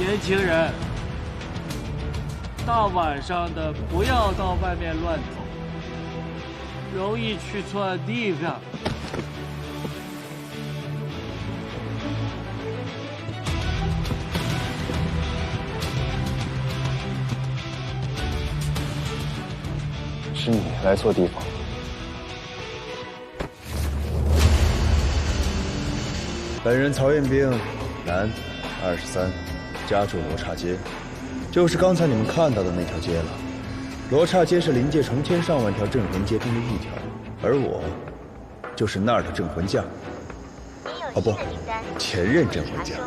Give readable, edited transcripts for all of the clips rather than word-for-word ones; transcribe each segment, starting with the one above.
年轻人，大晚上的不要到外面乱走，容易去错地方。是你来错地方了。本人曹彦兵，男，23，家住罗刹街，就是刚才你们看到的那条街了。罗刹街是临界成千上万条镇魂街中的一条，而我就是那儿的镇魂将。哦不，前任镇魂将。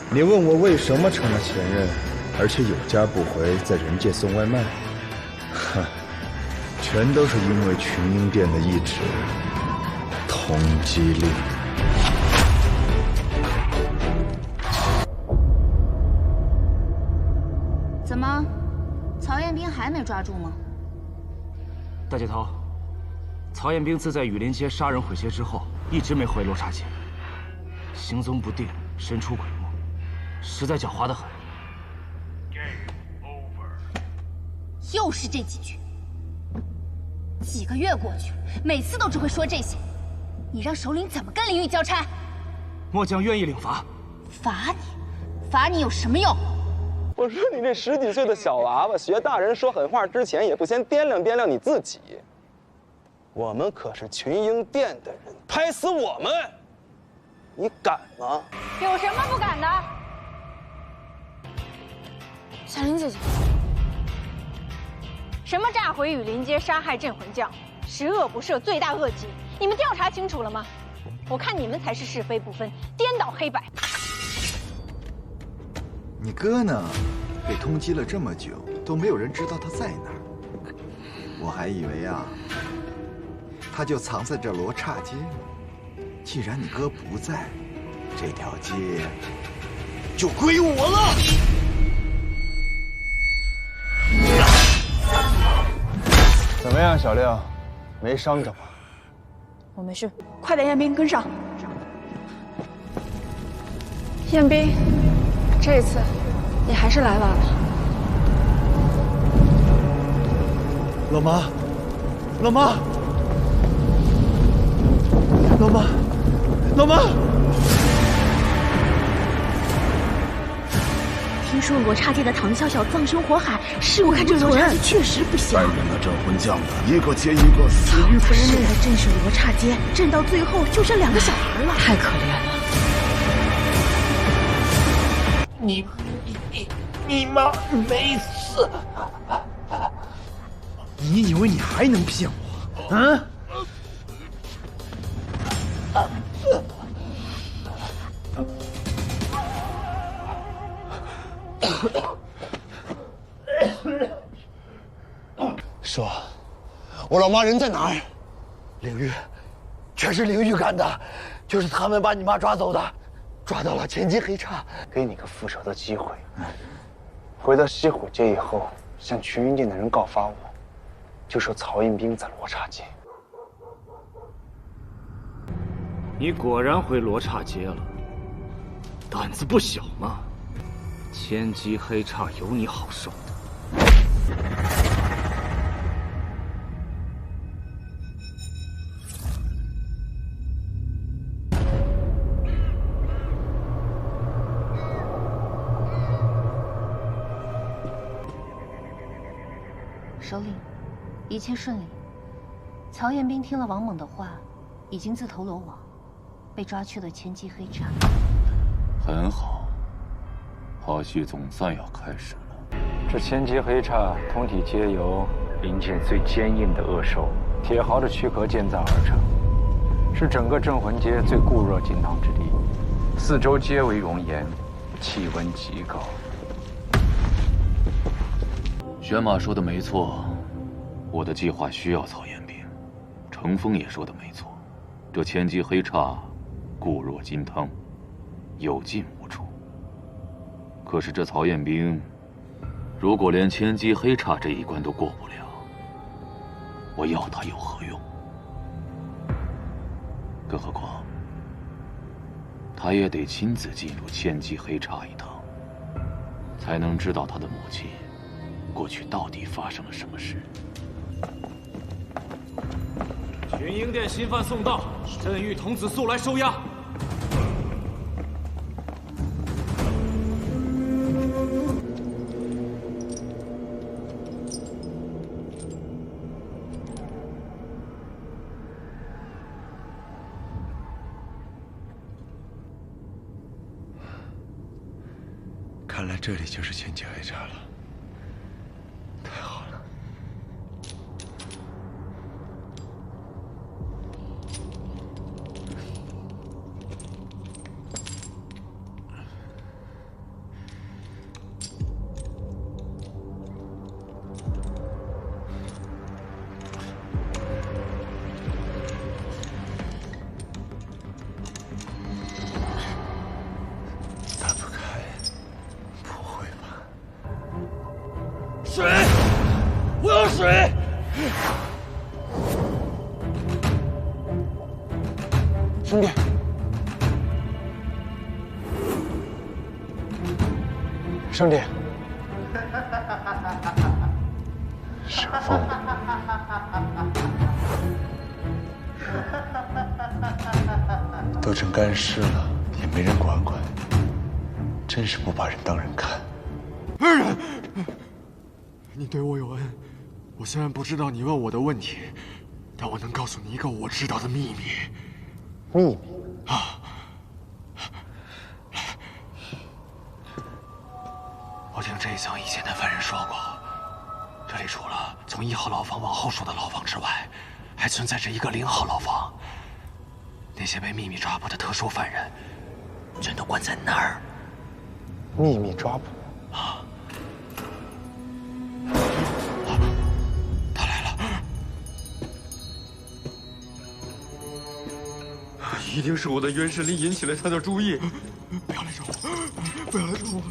你问我为什么成了前任，而且有家不回，在人界送外卖？哼，全都是因为群英殿的一纸通缉令。怎么，曹彦兵还没抓住吗？大姐头，曹彦兵自在雨林街杀人毁街之后，一直没回罗刹街，行踪不定，神出鬼没，实在狡猾得很。又是这几句。几个月过去，每次都只会说这些，你让首领怎么跟林玉交差？末将愿意领罚。罚你有什么用？我说你这10几岁的小娃娃，学大人说狠话之前，也不先掂量掂量你自己。我们可是群英殿的人，拍死我们，你敢吗？有什么不敢的？小林姐姐，什么炸毁雨林街、杀害镇魂将，十恶不赦，罪大恶极，你们调查清楚了吗？我看你们才是是非不分，颠倒黑白。你哥呢？被通缉了这么久，都没有人知道他在哪儿。我还以为啊，他就藏在这罗刹街呢。既然你哥不在，这条街就归我了。怎么样，小亮，没伤着吧？我没事，快点，彦兵跟上。彦兵，这次你还是来晚了。老妈，老妈，老妈，老妈！听说罗刹界的唐笑笑葬身火海，是我看这罗刹界确实不小。带领了镇魂将的一个接一个死于非命。为了镇守罗刹街，镇到最后就剩2个小孩了，太可怜了。你妈没死！你以为你还能骗我？啊？说，我老妈人在哪儿？领域，全是领域干的，就是他们把你妈抓走的，抓到了前期黑叉，给你个复仇的机会。回到西虎街以后，向群英殿的人告发我，就说曹彦兵在罗刹街。你果然回罗刹街了，胆子不小嘛！千机黑叉有你好受的。首领，一切顺利。曹彦兵听了王猛的话，已经自投罗网，被抓去了千机黑叉。很好，好戏总算要开始了。这千机黑叉通体皆由灵界最坚硬的恶兽铁豪的躯壳建造而成，是整个镇魂街最固若金汤之地，四周皆为熔岩，气温极高。玄马说的没错，我的计划需要曹彦兵。程峰也说的没错，这千机黑叉固若金汤，有进无出。可是这曹彦兵，如果连千机黑叉这一关都过不了，我要他有何用？更何况，他也得亲自进入千机黑刹一趟，才能知道他的母亲过去到底发生了什么事。群英殿新犯送到，朕谕童子速来收押。看来这里就是千机黑刹了。太好了。打不开。不会吧？水！我要水！兄弟，兄弟，蛇风，都成干尸了，也没人管管，真是不把人当人看。恩人，你对我有恩，我虽然不知道你问我的问题，但我能告诉你一个我知道的秘密。秘密啊！我听这一层以前的犯人说过，这里除了从1号牢房往后数的牢房之外，还存在着一个0号牢房。那些被秘密抓捕的特殊犯人，全都关在那儿。秘密抓捕啊！他来了！一定是我的元神力引起了他的注意。不要来找我！不要来找我！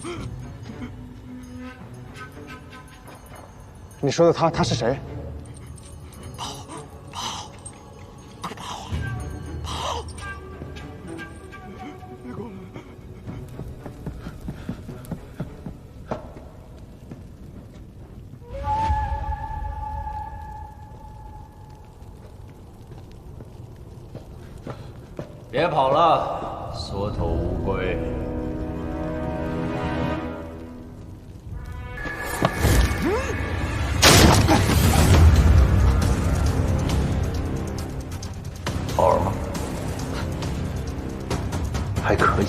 你说的他是谁？跑！别过来！别跑了，缩头乌龟！好玩吗？还可以。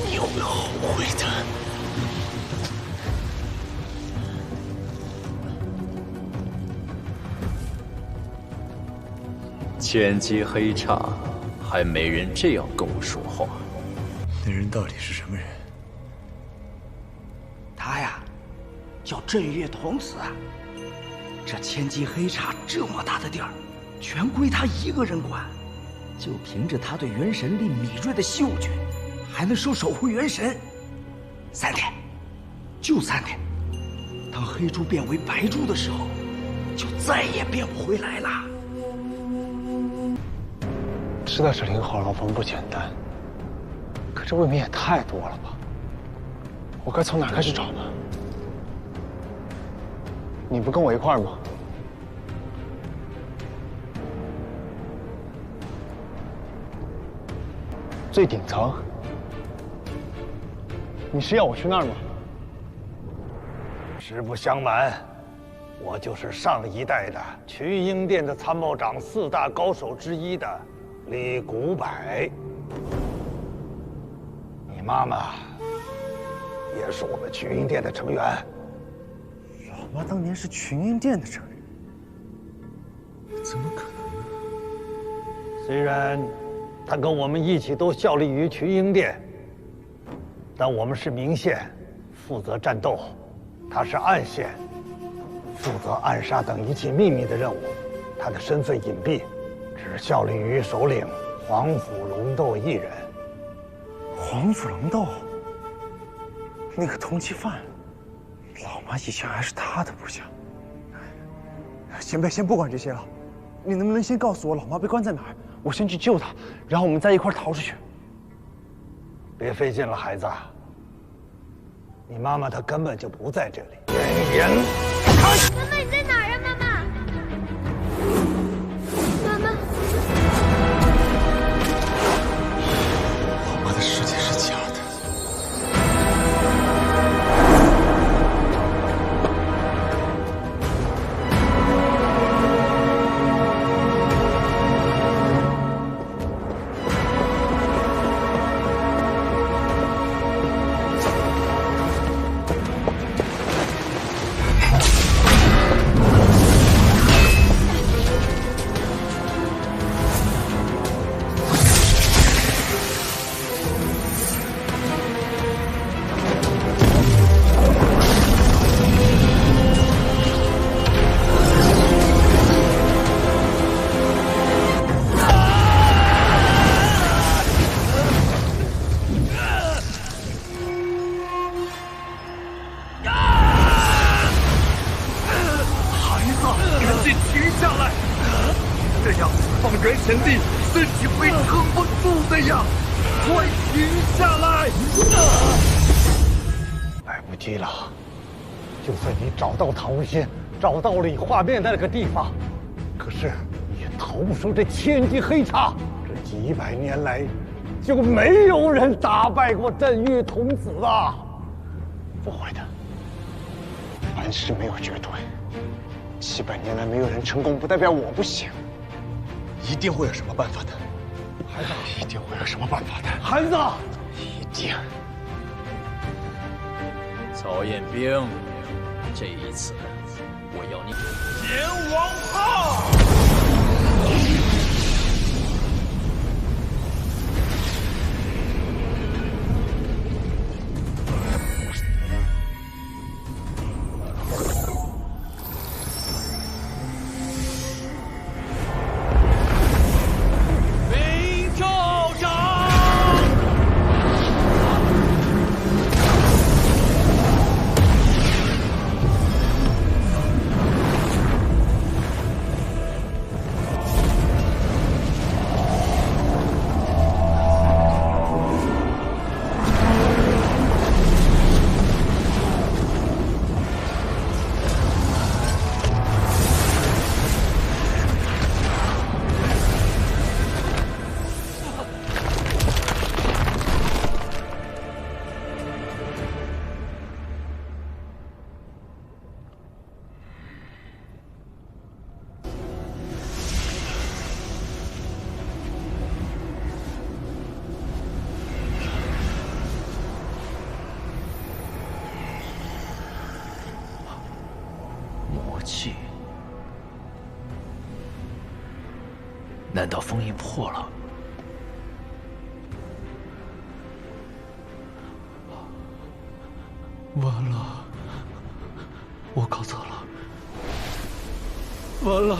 你会后悔的。千机黑刹，还没人这样跟我说话。那人到底是什么人？他呀，叫镇月童子。这千机黑刹这么大的地儿，全归他一个人管。就凭着他对元神力敏锐的嗅觉，还能守护元神。3天，就3天。当黑珠变为白珠的时候，就再也变不回来了。知道这0号牢房不简单，可这未免也太多了吧？我该从哪开始找呢？你不跟我一块儿吗？最顶层，你是要我去那儿吗？实不相瞒，我就是上一代的群英殿的参谋长4大高手之一的李古柏。你妈妈也是我们群英殿的成员。老妈当年是群英殿的成员，怎么可能呢？虽然她跟我们一起都效力于群英殿，但我们是明线，负责战斗；她是暗线，负责暗杀等一切秘密的任务。她的身份隐蔽，只效力于首领黄甫龙斗一人。黄甫龙斗，那个通缉犯，老妈以前还是他的部下。先别先不管这些了，你能不能先告诉我老妈被关在哪儿？我先去救她，然后我们再一块逃出去。别费劲了，孩子。你妈妈她根本就不在这里。人人开！妈妈，你在哪儿啊？妈妈，妈妈，我妈的世界是假的。 找到了你画面的那个地方，可是也逃不出这千机黑叉。这几百年来，就没有人打败过镇狱童子啊！不会的，凡事没有绝对。700年来没有人成功，不代表我不行。一定会有什么办法的，孩子，一定会有什么办法的，孩子，一定。曹彦兵，这一次。 我要你阎王炮！飞赵长。 气，难道封印破了？完了，我搞错了。完了，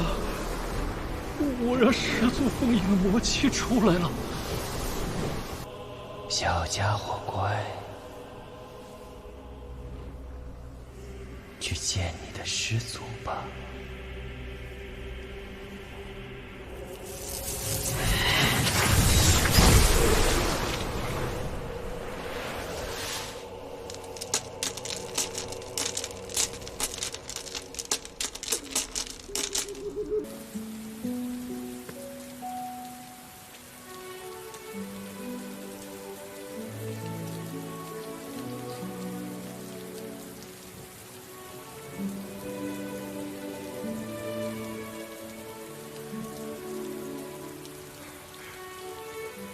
我让始祖封印的魔气出来了。小家伙乖。 去见你的师祖吧。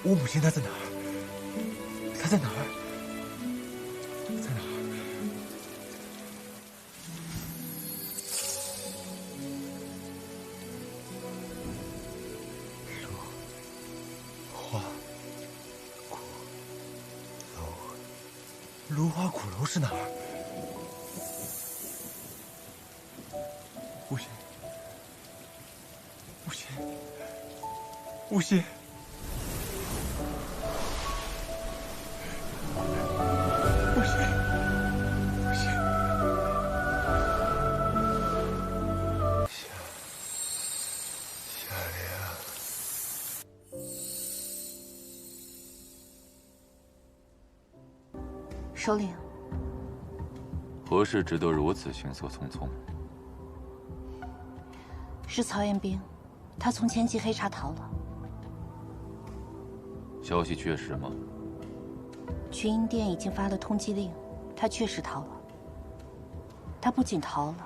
我母亲她在哪儿？她在哪儿？在哪儿？芦花鼓楼是哪儿？无心，无心，无心。首领，何事值得如此行色匆匆？是曹彦兵，他从前继黑茶逃了。消息确实吗？群英殿已经发了通缉令，他确实逃了。他不仅逃了，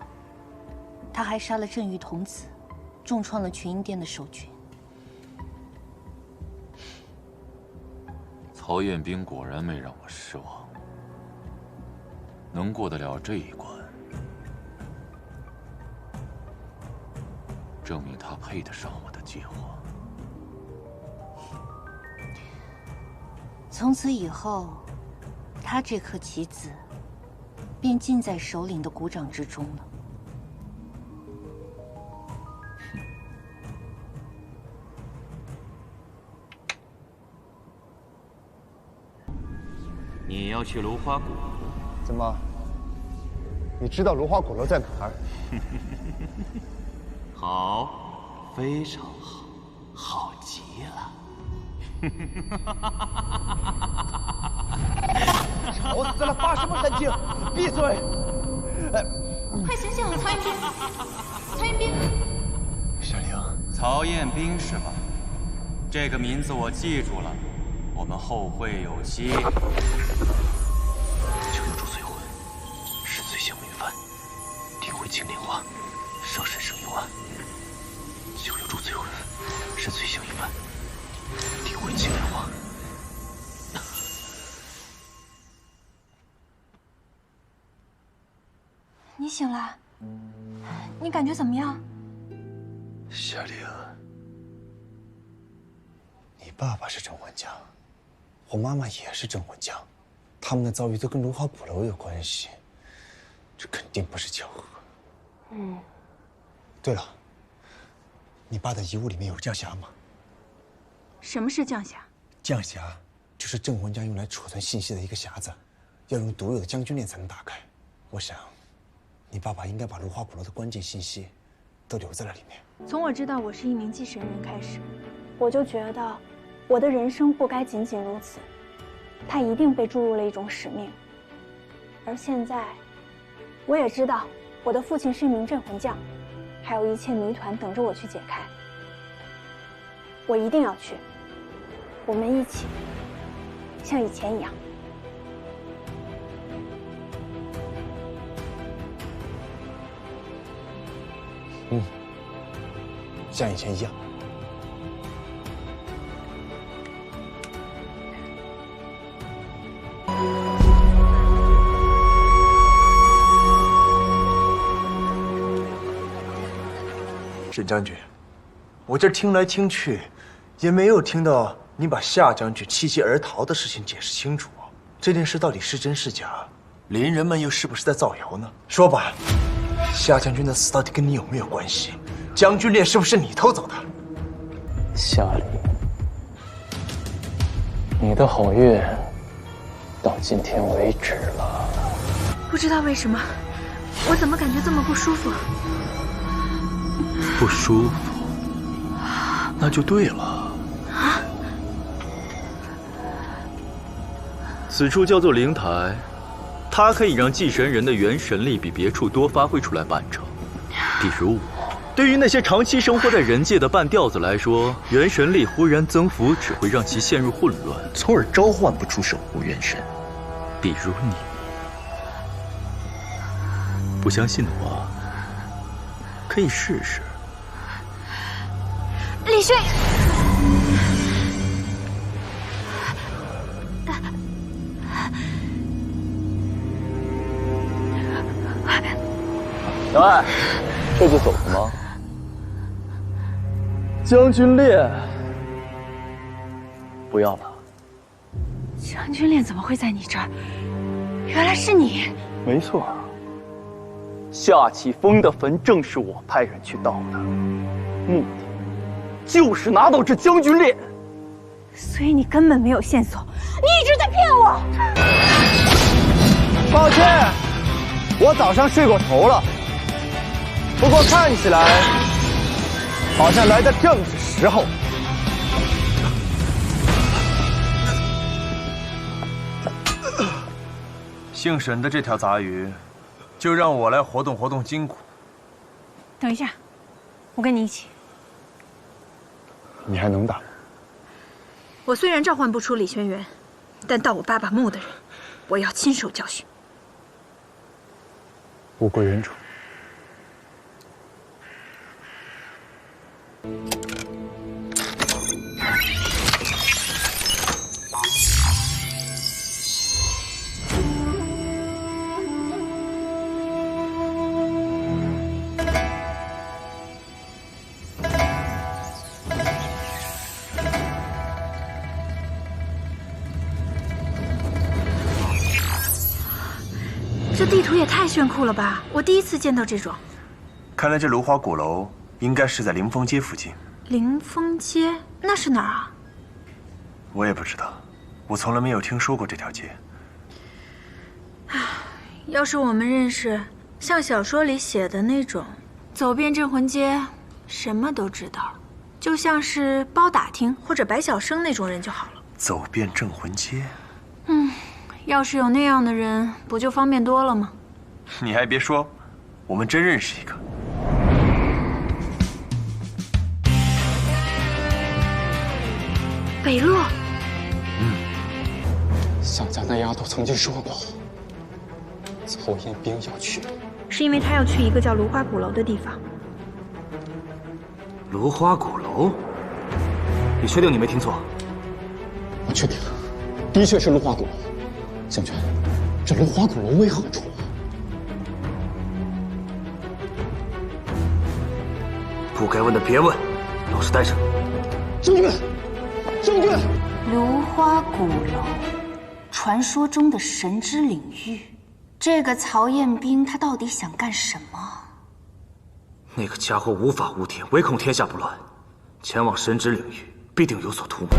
他还杀了镇狱童子，重创了群英殿的守军。曹彦兵果然没让我失望，能过得了这一关，证明他配得上我的计划。从此以后，他这颗棋子便尽在首领的鼓掌之中了。你要去芦花谷？怎么？你知道芦花鼓楼在哪儿？好，非常好，好极了。吵死了！发什么神经？闭嘴！快醒醒，曹彦兵！曹彦兵！小玲，曹彦兵是吧？这个名字我记住了，我们后会有期。九有主罪魂，是罪降民犯，定会青莲花，上神圣幽暗。九有主罪魂，是罪降民犯，定会青莲花。你醒了，你感觉怎么样？夏玲，你爸爸是镇魂将，我妈妈也是镇魂将，他们的遭遇都跟芦花鼓楼有关系，这肯定不是巧合。嗯。对了，你爸的遗物里面有降匣吗？什么是降匣？降匣就是镇魂将用来储存信息的一个匣子，要用独有的将军链才能打开。我想，你爸爸应该把芦花鼓楼的关键信息都留在了里面。从我知道我是一名继承人开始，我就觉得我的人生不该仅仅如此，他一定被注入了一种使命。而现在，我也知道我的父亲是一名镇魂将，还有一切谜团等着我去解开。我一定要去，我们一起像以前一样。嗯，像以前一样。沈将军，我这听来听去，也没有听到你把夏将军弃机而逃的事情解释清楚。这件事到底是真是假？邻人们又是不是在造谣呢？说吧，夏将军的死到底跟你有没有关系？将军链是不是你偷走的？夏里，你的好运到今天为止了。不知道为什么，我怎么感觉这么不舒服？不舒服，那就对了。啊！此处叫做灵台，它可以让祭神人的元神力比别处多发挥出来半成。比如我，对于那些长期生活在人界的半吊子来说，元神力忽然增幅只会让其陷入混乱，从而召唤不出守护元神。比如你，不相信的话，可以试试。李迅，小爱，这就走了吗？将军链，不要了。将军链怎么会在你这儿？原来是你。没错，夏启峰的坟正是我派人去盗的，目的就是拿到这将军链。所以你根本没有线索，你一直在骗我。抱歉，我早上睡过头了。不过看起来好像来的正是时候。姓沈的这条杂鱼，就让我来活动活动筋骨。等一下，我跟你一起。你还能打？我虽然召唤不出李轩辕，但盗我爸爸墓的人，我要亲手教训。物归原主。这地图也太炫酷了吧！我第一次见到这种。看来这芦花鼓楼应该是在凌风街附近。凌风街那是哪儿啊？我也不知道，我从来没有听说过这条街。要是我们认识像小说里写的那种，走遍镇魂街，什么都知道，就像是包打听或者白晓生那种人就好了。走遍镇魂街？要是有那样的人，不就方便多了吗？你还别说，我们真认识一个。北洛。想家那丫头曾经说过，曹彦兵要去，是因为他要去一个叫芦花鼓楼的地方。芦花鼓楼？你确定你没听错？我确定，的确是芦花鼓楼。将军，这芦花鼓楼为何处？不该问的别问，老实待着。将军，将军！芦花鼓楼，传说中的神之领域。这个曹彦兵他到底想干什么？那个家伙无法无天，唯恐天下不乱，前往神之领域必定有所图谋。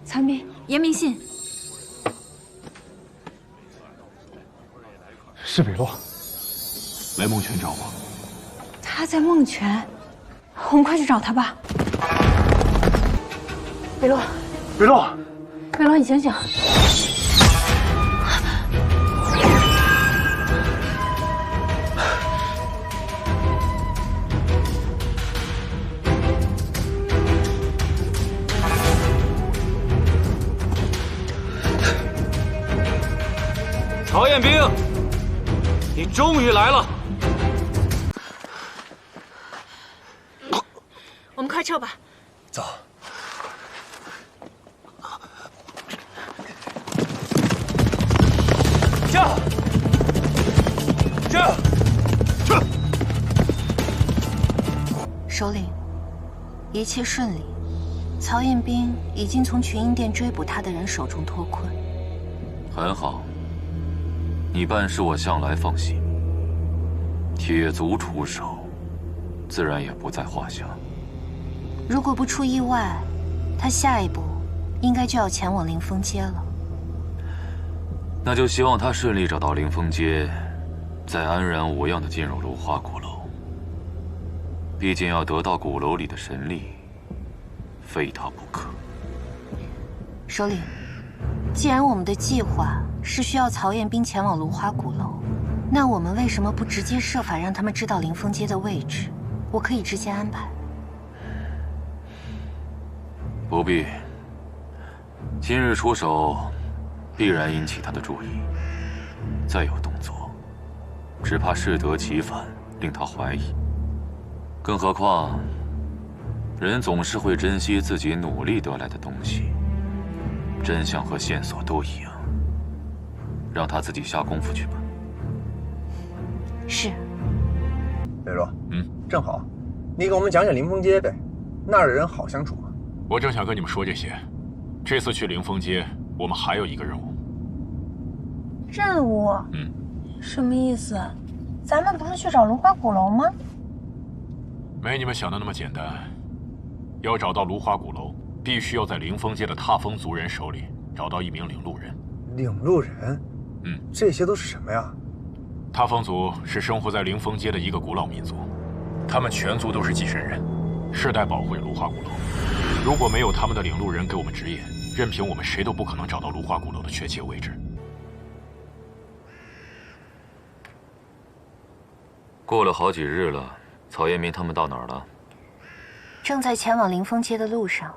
残兵，严明信。是北洛。来梦泉找我。他在梦泉，我们快去找他吧。北洛，北洛，北洛，你醒醒！曹彦兵，你终于来了！我们快撤吧。走。下！下！撤！首领，一切顺利。曹彦兵已经从群英殿追捕他的人手中脱困。很好。你办事我向来放心，铁足出手，自然也不在话下。如果不出意外，他下一步应该就要前往凌风街了。那就希望他顺利找到凌风街，再安然无恙地进入芦花鼓楼。毕竟要得到鼓楼里的神力，非他不可。首领，既然我们的计划是需要曹彦兵前往芦花鼓楼，那我们为什么不直接设法让他们知道凌风街的位置？我可以直接安排。不必。今日出手，必然引起他的注意。再有动作，只怕适得其反，令他怀疑。更何况，人总是会珍惜自己努力得来的东西。真相和线索都一样，让他自己下功夫去吧。是。北洛，正好，你给我们讲讲凌风街呗，那儿的人好相处吗？我正想跟你们说这些。这次去凌风街，我们还有一个任务。任务？什么意思？咱们不是去找芦花鼓楼吗？没你们想的那么简单。要找到芦花鼓楼，必须要在凌风街的踏风族人手里找到一名领路人。领路人？这些都是什么呀？踏风族是生活在凌风街的一个古老民族，他们全族都是祭神人，世代保护芦花鼓楼。如果没有他们的领路人给我们指引，任凭我们谁都不可能找到芦花鼓楼的确切位置。过了好几日了，曹彦斌他们到哪儿了？正在前往临风街的路上。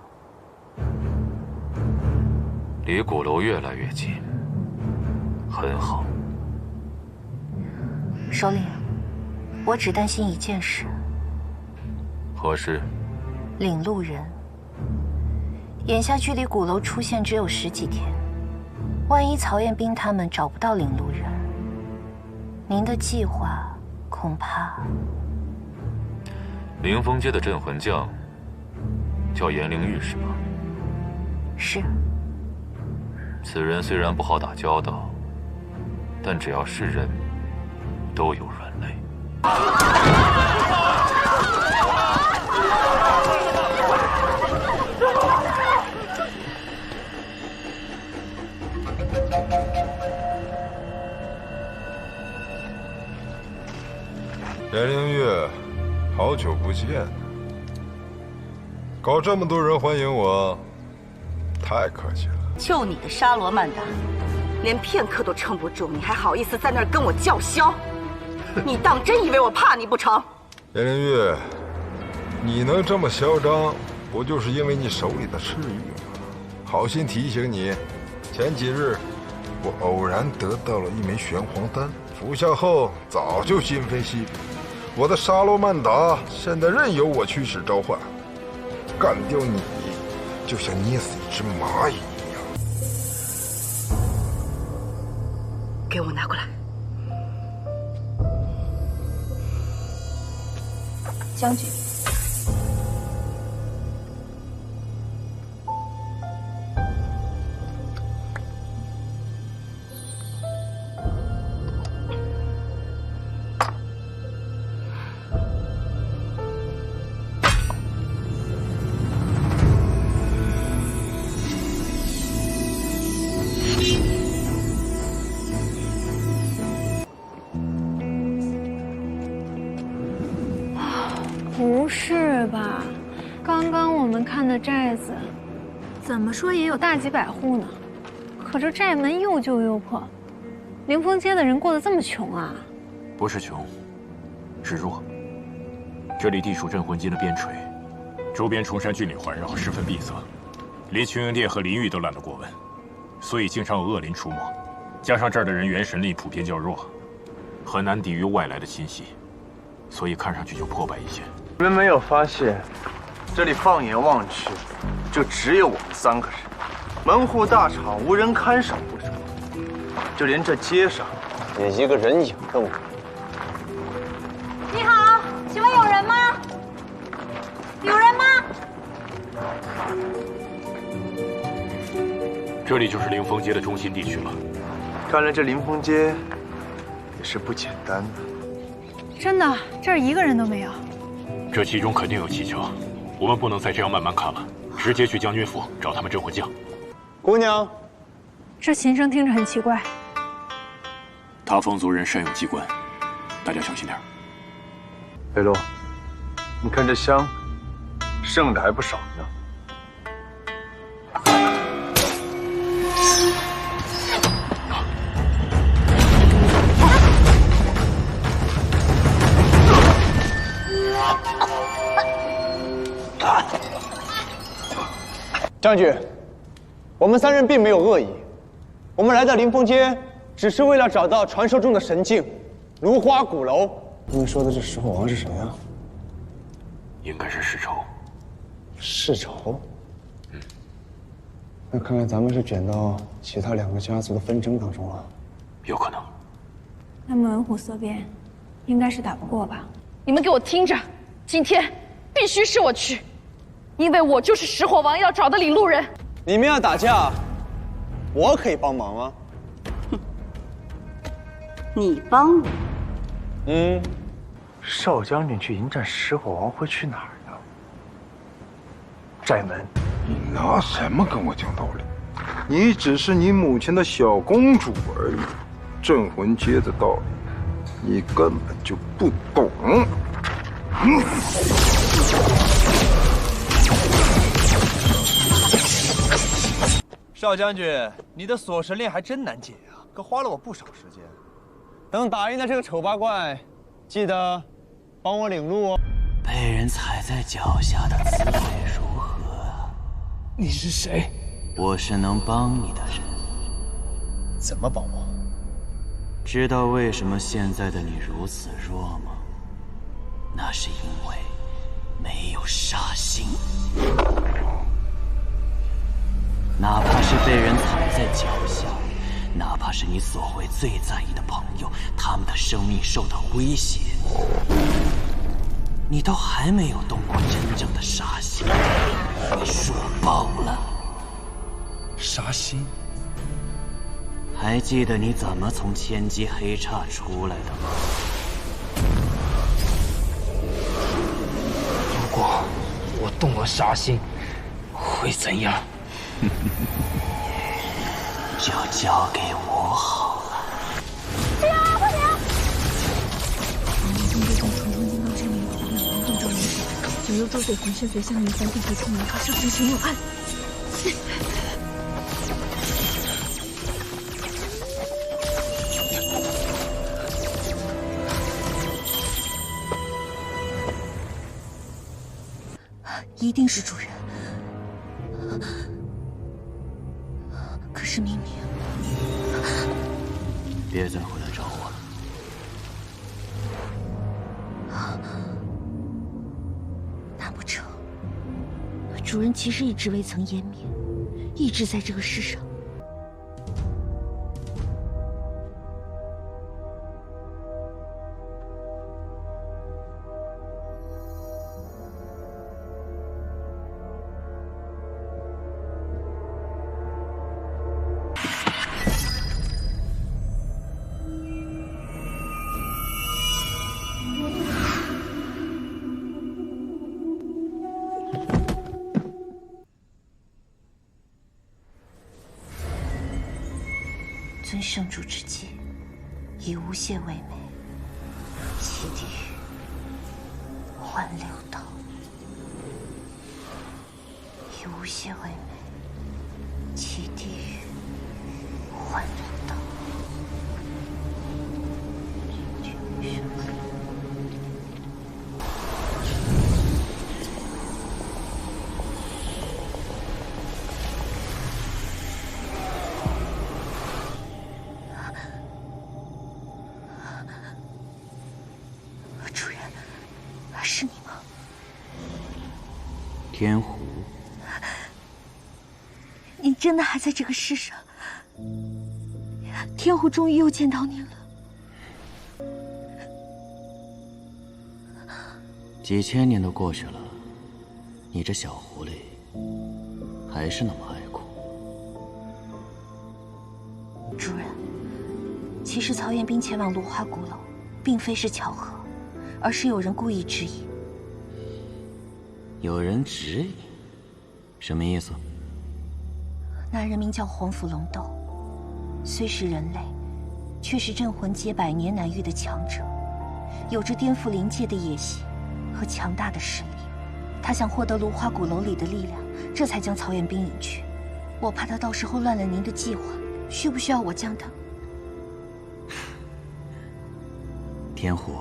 离鼓楼越来越近，很好。首领，我只担心一件事。何事？领路人。眼下距离鼓楼出现只有10几天，万一曹彦斌他们找不到领路人，您的计划恐怕……临风街的镇魂将叫颜灵玉是吗？是。此人虽然不好打交道，但只要是人，都有软肋。颜灵玉，好久不见。搞这么多人欢迎我，太客气了。就你的沙罗曼达，连片刻都撑不住，你还好意思在那儿跟我叫嚣？你当真以为我怕你不成？颜灵玉，你能这么嚣张，不就是因为你手里的赤玉吗？好心提醒你，前几日我偶然得到了一枚玄黄丹，服下后早就今非昔比。我的沙罗曼达现在任由我驱使召唤，干掉你就像捏死一只蚂蚁一样。给我拿过来。将军。不是吧？刚刚我们看的寨子，怎么说也有大几百户呢，可这寨门又旧又破，临风街的人过得这么穷啊？不是穷，是弱。这里地处镇魂街的边陲，周边崇山峻岭环绕，十分闭塞，连群英殿和林域都懒得过问，所以经常有恶灵出没。加上这儿的人元神力普遍较弱，很难抵御外来的侵袭，所以看上去就破败一些。你们没有发现，这里放眼望去，就只有我们3个人，门户大敞，无人看守不成，就连这街上也一个人影都没有。你好，请问有人吗？有人吗？这里就是临风街的中心地区了。看来这临风街也是不简单的。真的，这儿一个人都没有。这其中肯定有蹊跷，我们不能再这样慢慢看了，直接去将军府找他们镇魂将。姑娘，这琴声听着很奇怪。他方族人善用机关，大家小心点。北洛，你看这香，剩的还不少呢。将军，我们3人并没有恶意，我们来到临风街，只是为了找到传说中的神境——芦花鼓楼。你们说的这石火王是谁啊？应该是世仇。世仇？那看来咱们是卷到其他2个家族的纷争当中了。有可能。那么文虎色变，应该是打不过吧？你们给我听着，今天必须是我去。因为我就是石火王要找的领路人。你们要打架，我可以帮忙啊。你帮我？少将军去迎战石火王会去哪儿呢？寨门。你拿什么跟我讲道理？你只是你母亲的小公主而已，镇魂街的道理，你根本就不懂。少将军，你的锁神链还真难解呀，可花了我不少时间。等打赢了这个丑八怪，记得帮我领路哦。被人踩在脚下的滋味如何？你是谁？我是能帮你的人。怎么帮我？知道为什么现在的你如此弱吗？那是因为没有杀心。哪怕是被人踩在脚下，哪怕是你所会最在意的朋友，他们的生命受到威胁，你都还没有动过真正的杀心，你弱爆了。杀心？还记得你怎么从千机黑刹出来的吗？如果我动了杀心，会怎样？就交给我好了。不行，不行！从这种重重金刚之名，那黄动咒灵手，九幽周水魂身随相云三地回冲门，上行行有案。一定是主人。可是明明……别再回来找我了。难不成主人其实一直未曾湮灭，一直在这个世上？尊圣主之际，以无懈为美，弃地狱，换六道。以无懈为美，弃地狱，换六道。主人，是你吗？天狐，你真的还在这个世上？天狐终于又见到你了。几千年都过去了，你这小狐狸还是那么爱哭。主人，其实曹彦斌前往芦花鼓楼，并非是巧合，而是有人故意指引。有人指引？什么意思？那人名叫黄甫龙斗，虽是人类，却是镇魂街100年难遇的强者，有着颠覆灵界的野心和强大的实力。他想获得芦花鼓楼里的力量，这才将曹彦斌引去。我怕他到时候乱了您的计划，需不需要我将他？天狐，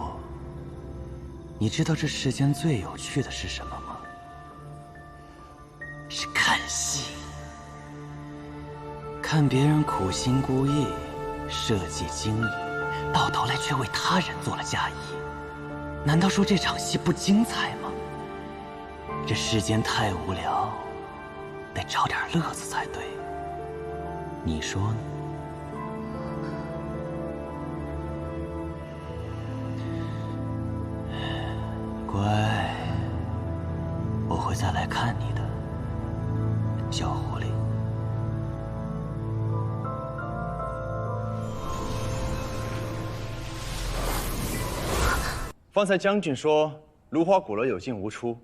你知道这世间最有趣的是什么吗？是看戏。看别人苦心孤诣，设计精益，到头来却为他人做了嫁衣，难道说这场戏不精彩吗？这世间太无聊，得找点乐子才对。你说呢？乖，我会再来看你的，小狐狸。方才将军说芦花鼓楼有进无出，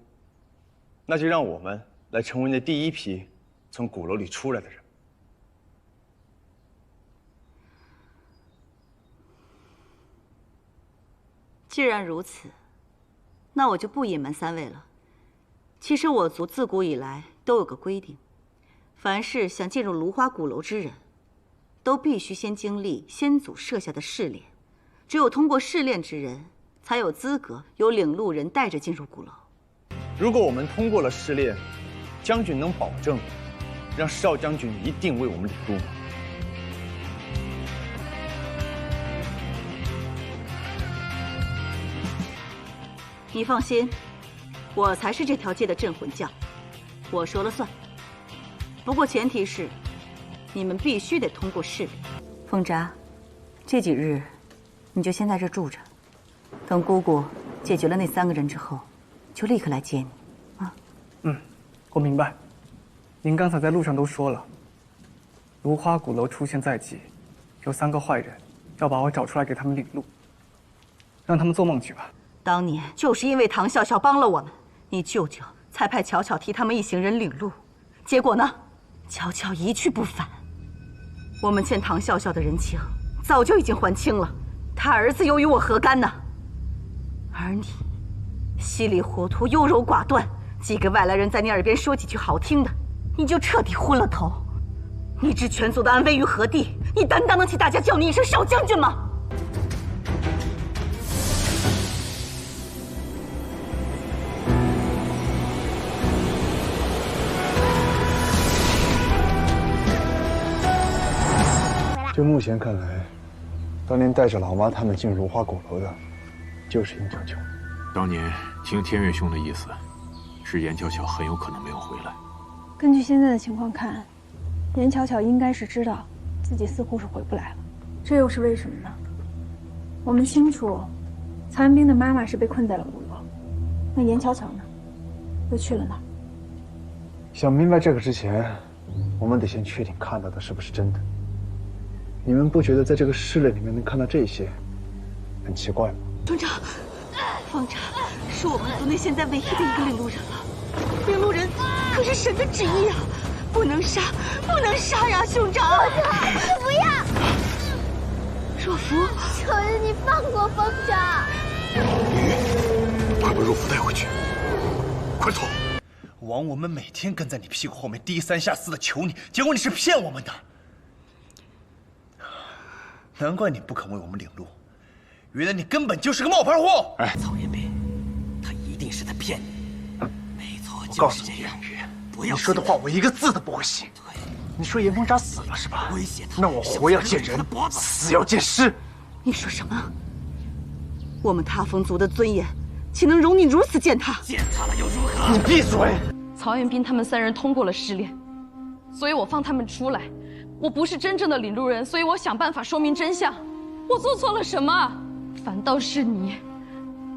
那就让我们来成为那第一批从鼓楼里出来的人。既然如此，那我就不隐瞒三位了。其实我族自古以来都有个规定，凡是想进入芦花鼓楼之人，都必须先经历先祖设下的试炼，只有通过试炼之人，才有资格由领路人带着进入鼓楼。如果我们通过了试炼，将军能保证让少将军一定为我们领路吗？你放心，我才是这条街的镇魂将，我说了算。不过前提是，你们必须得通过试炼。凤札，这几日你就先在这住着，等姑姑解决了那3个人之后，就立刻来接你。我明白。您刚才在路上都说了，芦花鼓楼出现在即，有3个坏人要把我找出来给他们领路，让他们做梦去吧。当年就是因为唐笑笑帮了我们，你舅舅才派巧巧替他们一行人领路，结果呢，巧巧一去不返。我们欠唐笑笑的人情早就已经还清了，他儿子又与我何干呢？而你稀里糊涂、优柔寡断，几个外来人在你耳边说几句好听的，你就彻底昏了头。你置全族的安危于何地？你担当得起大家叫你一声少将军吗？就目前看来，当年带着老妈他们进芦花鼓楼的，就是严巧巧。当年听天月兄的意思，是严巧巧很有可能没有回来。根据现在的情况看，严巧巧应该是知道自己似乎是回不来了。这又是为什么呢？我们清楚，曹元兵的妈妈是被困在了鼓楼，那严巧巧呢，又去了哪儿？想明白这个之前，我们得先确定看到的是不是真的。你们不觉得在这个试炼里面能看到这些，很奇怪吗？村长，方丈是我们族内现在唯一的一个领路人了。领路人可是神的旨意啊，不能杀，不能杀呀，兄长！不要！若芙，求求你放过方丈！快把若芙带回去，快走！枉我们每天跟在你屁股后面低三下四的求你，结果你是骗我们的。难怪你不肯为我们领路，原来你根本就是个冒牌货！哎，曹延斌，他一定是在骗你。没错，我就是这样。不要你说的话我一个字都不会信。你说严凤札死了是吧？威胁他。那我活要见人，死要见尸。你说什么？我们塌风族的尊严，岂能容你如此践踏？践踏了又如何？你闭嘴！曹元斌他们3人通过了试炼，所以我放他们出来。我不是真正的领路人，所以我想办法说明真相。我做错了什么？反倒是你，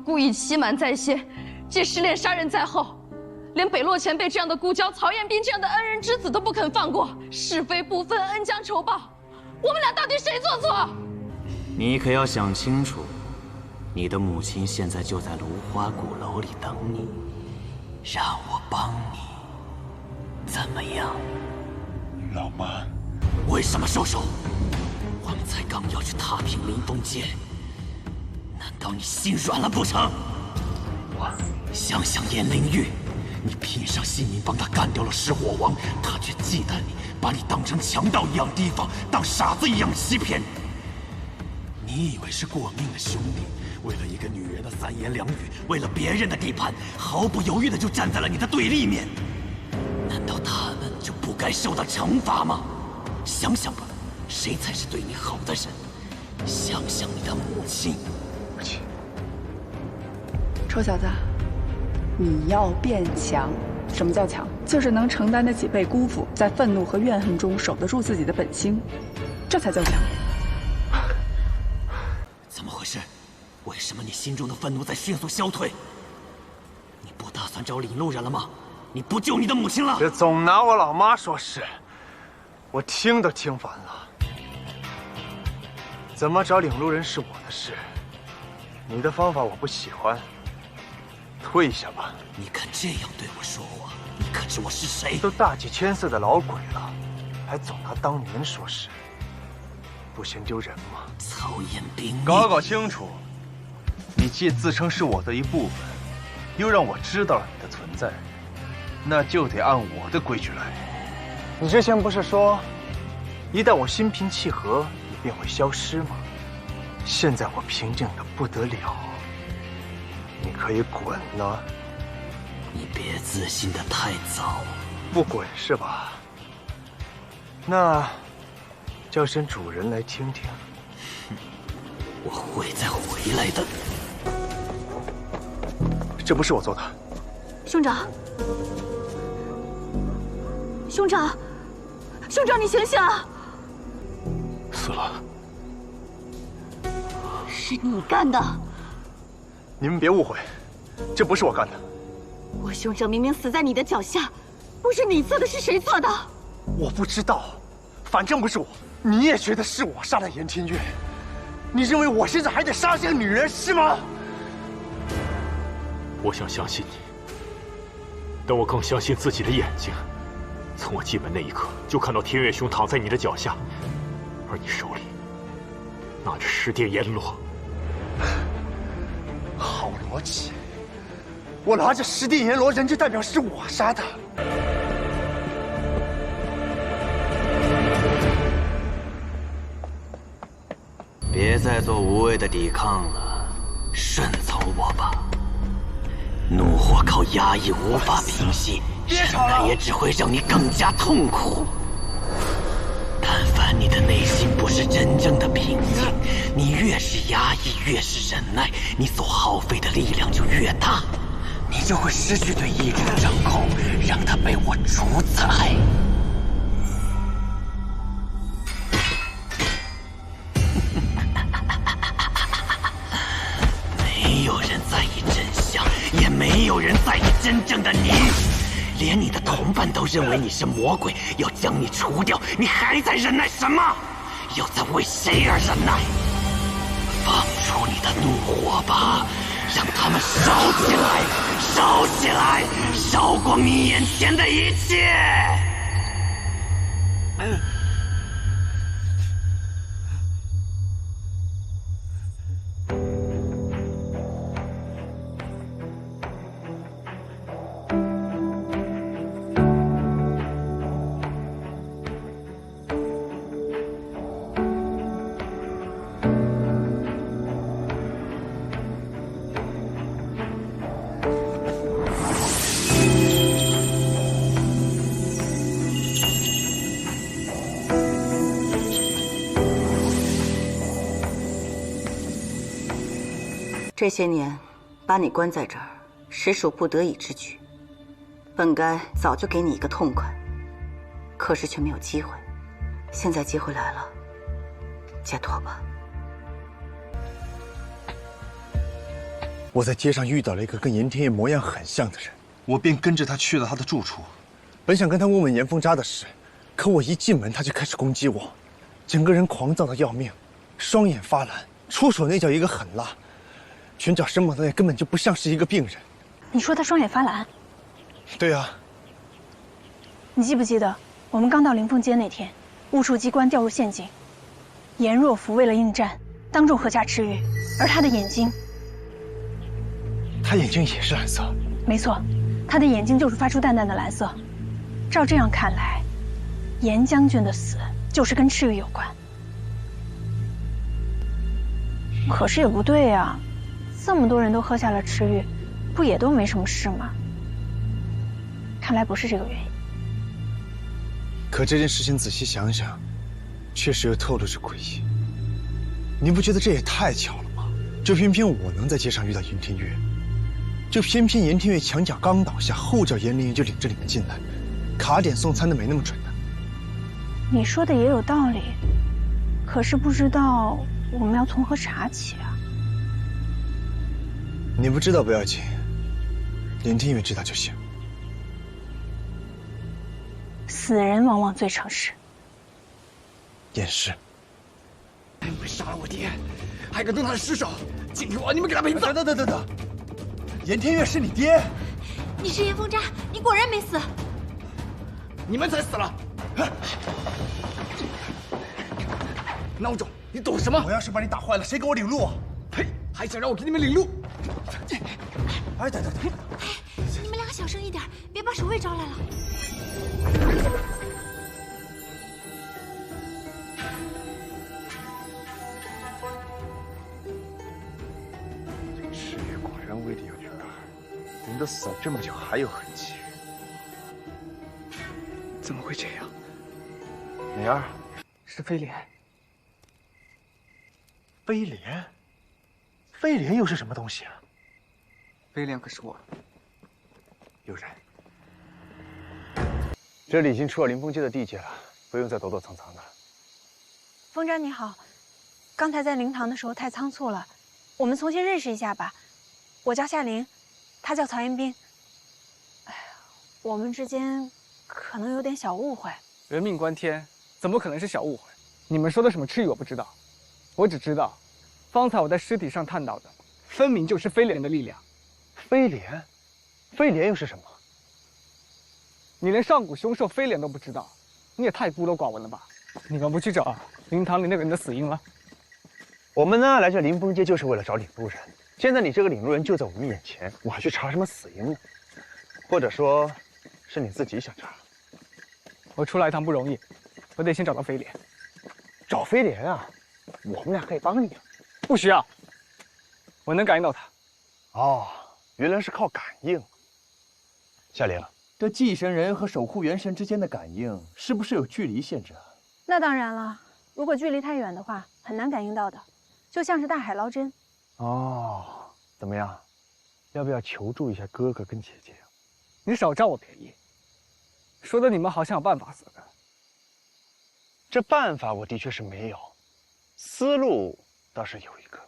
故意欺瞒在先，借试炼杀人在后，连北洛前辈这样的故交、曹彦斌这样的恩人之子都不肯放过，是非不分，恩将仇报。我们俩到底谁做错？你可要想清楚，你的母亲现在就在芦花鼓楼里等你，让我帮你，怎么样？老妈。为什么收手？我们才刚要去踏平临风街，难道你心软了不成？想想颜灵玉，你拼上性命帮他干掉了狮火王，他却忌惮你，把你当成强盗一样提防，当傻子一样欺骗。你以为是过命的兄弟，为了一个女人的3言2语，为了别人的地盘，毫不犹豫的就站在了你的对立面。难道他们就不该受到惩罚吗？想想吧，谁才是对你好的人？想想你的母亲。母亲，臭小子，你要变强。什么叫强？就是能承担得起被辜负，在愤怒和怨恨中守得住自己的本心，这才叫强。怎么回事？为什么你心中的愤怒在迅速消退？你不打算找领路人了吗？你不救你的母亲了？别总拿我老妈说事。我听都听烦了，怎么找领路人是我的事，你的方法我不喜欢，退下吧。你敢这样对我说话？你可知我是谁？都大几千岁的老鬼了，还总拿当年说事，不嫌丢人吗？曹彦斌，搞清楚，你既自称是我的一部分，又让我知道了你的存在，那就得按我的规矩来。你之前不是说，一旦我心平气和，你便会消失吗？现在我平静的不得了，你可以滚了。你别自信的太早。不滚是吧？那叫声主人来听听。我会再回来的。这不是我做的。兄长，兄长，兄长，你醒醒啊！死了。是你干的。你们别误会，这不是我干的。我兄长明明死在你的脚下，不是你做的，是谁做的？我不知道，反正不是我。你也觉得是我杀了严天月？你认为我现在还得杀这个女人是吗？我想相信你，但我更相信自己的眼睛。从我进门那一刻，就看到天月兄躺在你的脚下，而你手里拿着十殿阎罗。好逻辑，我拿着十殿阎罗，人就代表是我杀的。别再做无谓的抵抗了，顺从我吧。怒火靠压抑无法平息，忍耐也只会让你更加痛苦。但凡你的内心不是真正的平静，你越是压抑，越是忍耐，你所耗费的力量就越大，你就会失去对意志的掌控，让它被我主宰。没有人在意真相，也没有人在意真正的你。连你的同伴都认为你是魔鬼，要将你除掉，你还在忍耐什么？又在为谁而忍耐？放出你的怒火吧，让他们烧起来，烧起来，烧光你眼前的一切！这些年把你关在这儿，实属不得已之举。本该早就给你一个痛快，可是却没有机会。现在机会来了，解脱吧。我在街上遇到了一个跟严天月模样很像的人，我便跟着他去了他的住处。本想跟他问问严凤扎的事，可我一进门他就开始攻击我，整个人狂躁的要命，双眼发蓝，出手那叫一个狠辣。拳脚生猛的那根本就不像是一个病人。你说他双眼发蓝？对啊。你记不记得我们刚到灵凤街那天，巫术机关掉入陷阱，颜若甫为了应战，当众喝下赤玉，而他的眼睛，他眼睛也是蓝色。没错，他的眼睛就是发出淡淡的蓝色。照这样看来，严将军的死就是跟赤玉有关。可是也不对呀。这么多人都喝下了赤玉，不也都没什么事吗？看来不是这个原因。可这件事情仔细想想，确实又透露着诡异。你不觉得这也太巧了吗？就偏偏我能在街上遇到严天月，就偏偏严天月墙角刚倒下，后脚严灵就领着你们进来，卡点送餐的没那么准呢。你说的也有道理，可是不知道我们要从何查起啊？你不知道不要紧，严天月知道就行。死人往往最诚实。也是。你们杀了我爹，还敢动他的尸首！今天我要你们给他赔罪！等，严天月是你爹？你是严凤扎，你果然没死。你们才死了！孬种，你懂什么？我要是把你打坏了，谁给我领路啊？呸！还想让我给你们领路？哎，等，你们两个小声一点，别把守卫招来了。然威力有点大，人都死了这么久还有痕迹，怎么会这样？灵儿，是飞廉。飞廉？飞廉又是什么东西啊？飞廉可是我。有人。这里已经出了凌风街的地界了，不用再躲躲藏藏的。风瞻你好，刚才在灵堂的时候太仓促了，我们重新认识一下吧。我叫夏灵，他叫曹彦斌。哎呀，我们之间可能有点小误会。人命关天，怎么可能是小误会？你们说的什么赤羽我不知道，我只知道，方才我在尸体上看到的，分明就是飞廉的力量。飞廉？飞廉又是什么？你连上古凶兽飞廉都不知道，你也太孤陋寡闻了吧？你们不去找灵堂里那个人的死因了？我们呢来这凌风街就是为了找领路人，现在你这个领路人就在我们眼前，我还去查什么死因呢？或者说，是你自己想查？我出来一趟不容易，我得先找到飞廉。找飞廉啊？我们俩可以帮你啊。不需要，我能感应到他。哦，原来是靠感应。夏灵，这祭神人和守护元神之间的感应是不是有距离限制啊？那当然了，如果距离太远的话，很难感应到的，就像是大海捞针。哦，怎么样？要不要求助一下哥哥跟姐姐啊？你少占我便宜，说的你们好像有办法似的。这办法我的确是没有，思路倒是有一个。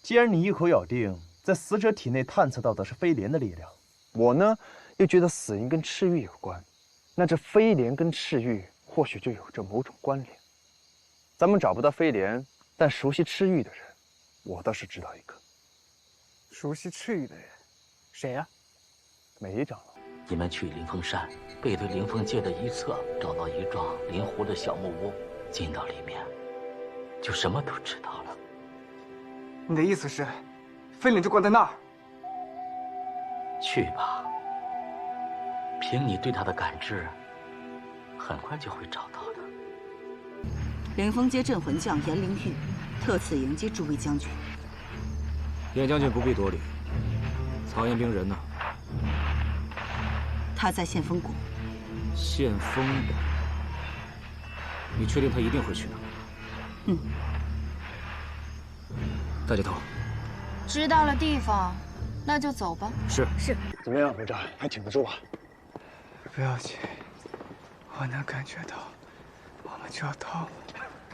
既然你一口咬定在死者体内探测到的是飞廉的力量，我呢又觉得死因跟赤玉有关，那这飞廉跟赤玉或许就有着某种关联。咱们找不到飞廉，但熟悉赤玉的人，我倒是知道一个。熟悉赤玉的人，谁呀？梅长老。你们去灵凤山，背对灵凤街的一侧，找到一幢临湖的小木屋，进到里面，就什么都知道了。你的意思是，飞廉就关在那儿？去吧，凭你对他的感知，很快就会找到的。凌风街镇魂将严灵玉，特此迎接诸位将军。严将军不必多礼。曹彦兵人呢？他在献风谷。献风谷？你确定他一定会去呢？嗯。大姐头。知道了地方，那就走吧。是。怎么样，队长，还挺得住吧？不要紧，我能感觉到，我们就要到了。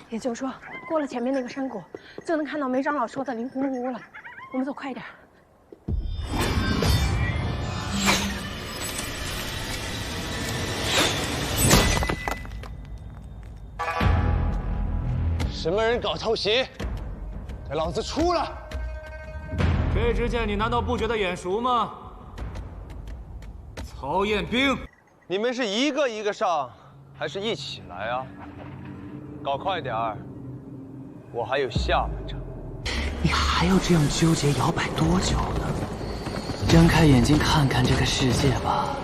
也就是说，过了前面那个山谷，就能看到梅长老说的灵湖木屋了。我们走快一点。什么人搞偷袭？给老子出来！这支箭你难道不觉得眼熟吗？曹彦兵，你们是一个一个上，还是一起来啊？搞快点儿，我还有下半场。你还要这样纠结摇摆多久呢？睁开眼睛看看这个世界吧。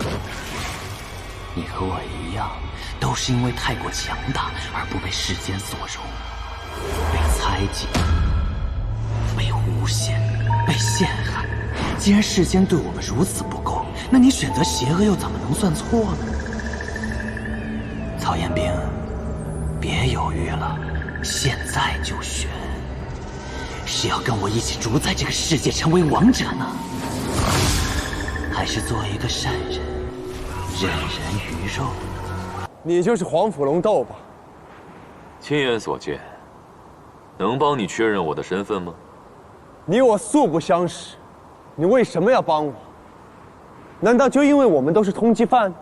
你和我一样，都是因为太过强大而不被世间所容，被猜忌，被诬陷，被陷害。既然世间对我们如此不公，那你选择邪恶又怎么能算错呢？曹彦兵，别犹豫了，现在就选。是要跟我一起主宰这个世界，成为王者呢，还是做一个善人，任人鱼肉？你就是黄甫龙斗吧？亲眼所见，能帮你确认我的身份吗？你我素不相识，你为什么要帮我？难道就因为我们都是通缉犯？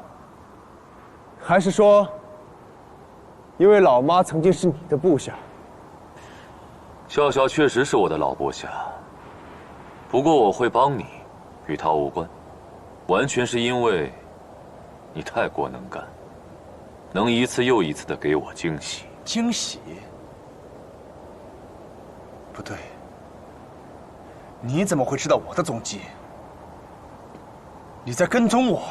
还是说，因为老妈曾经是你的部下？笑笑确实是我的老部下，不过我会帮你，与他无关，完全是因为你太过能干，能一次又一次的给我惊喜。惊喜？不对，你怎么会知道我的踪迹？你在跟踪我？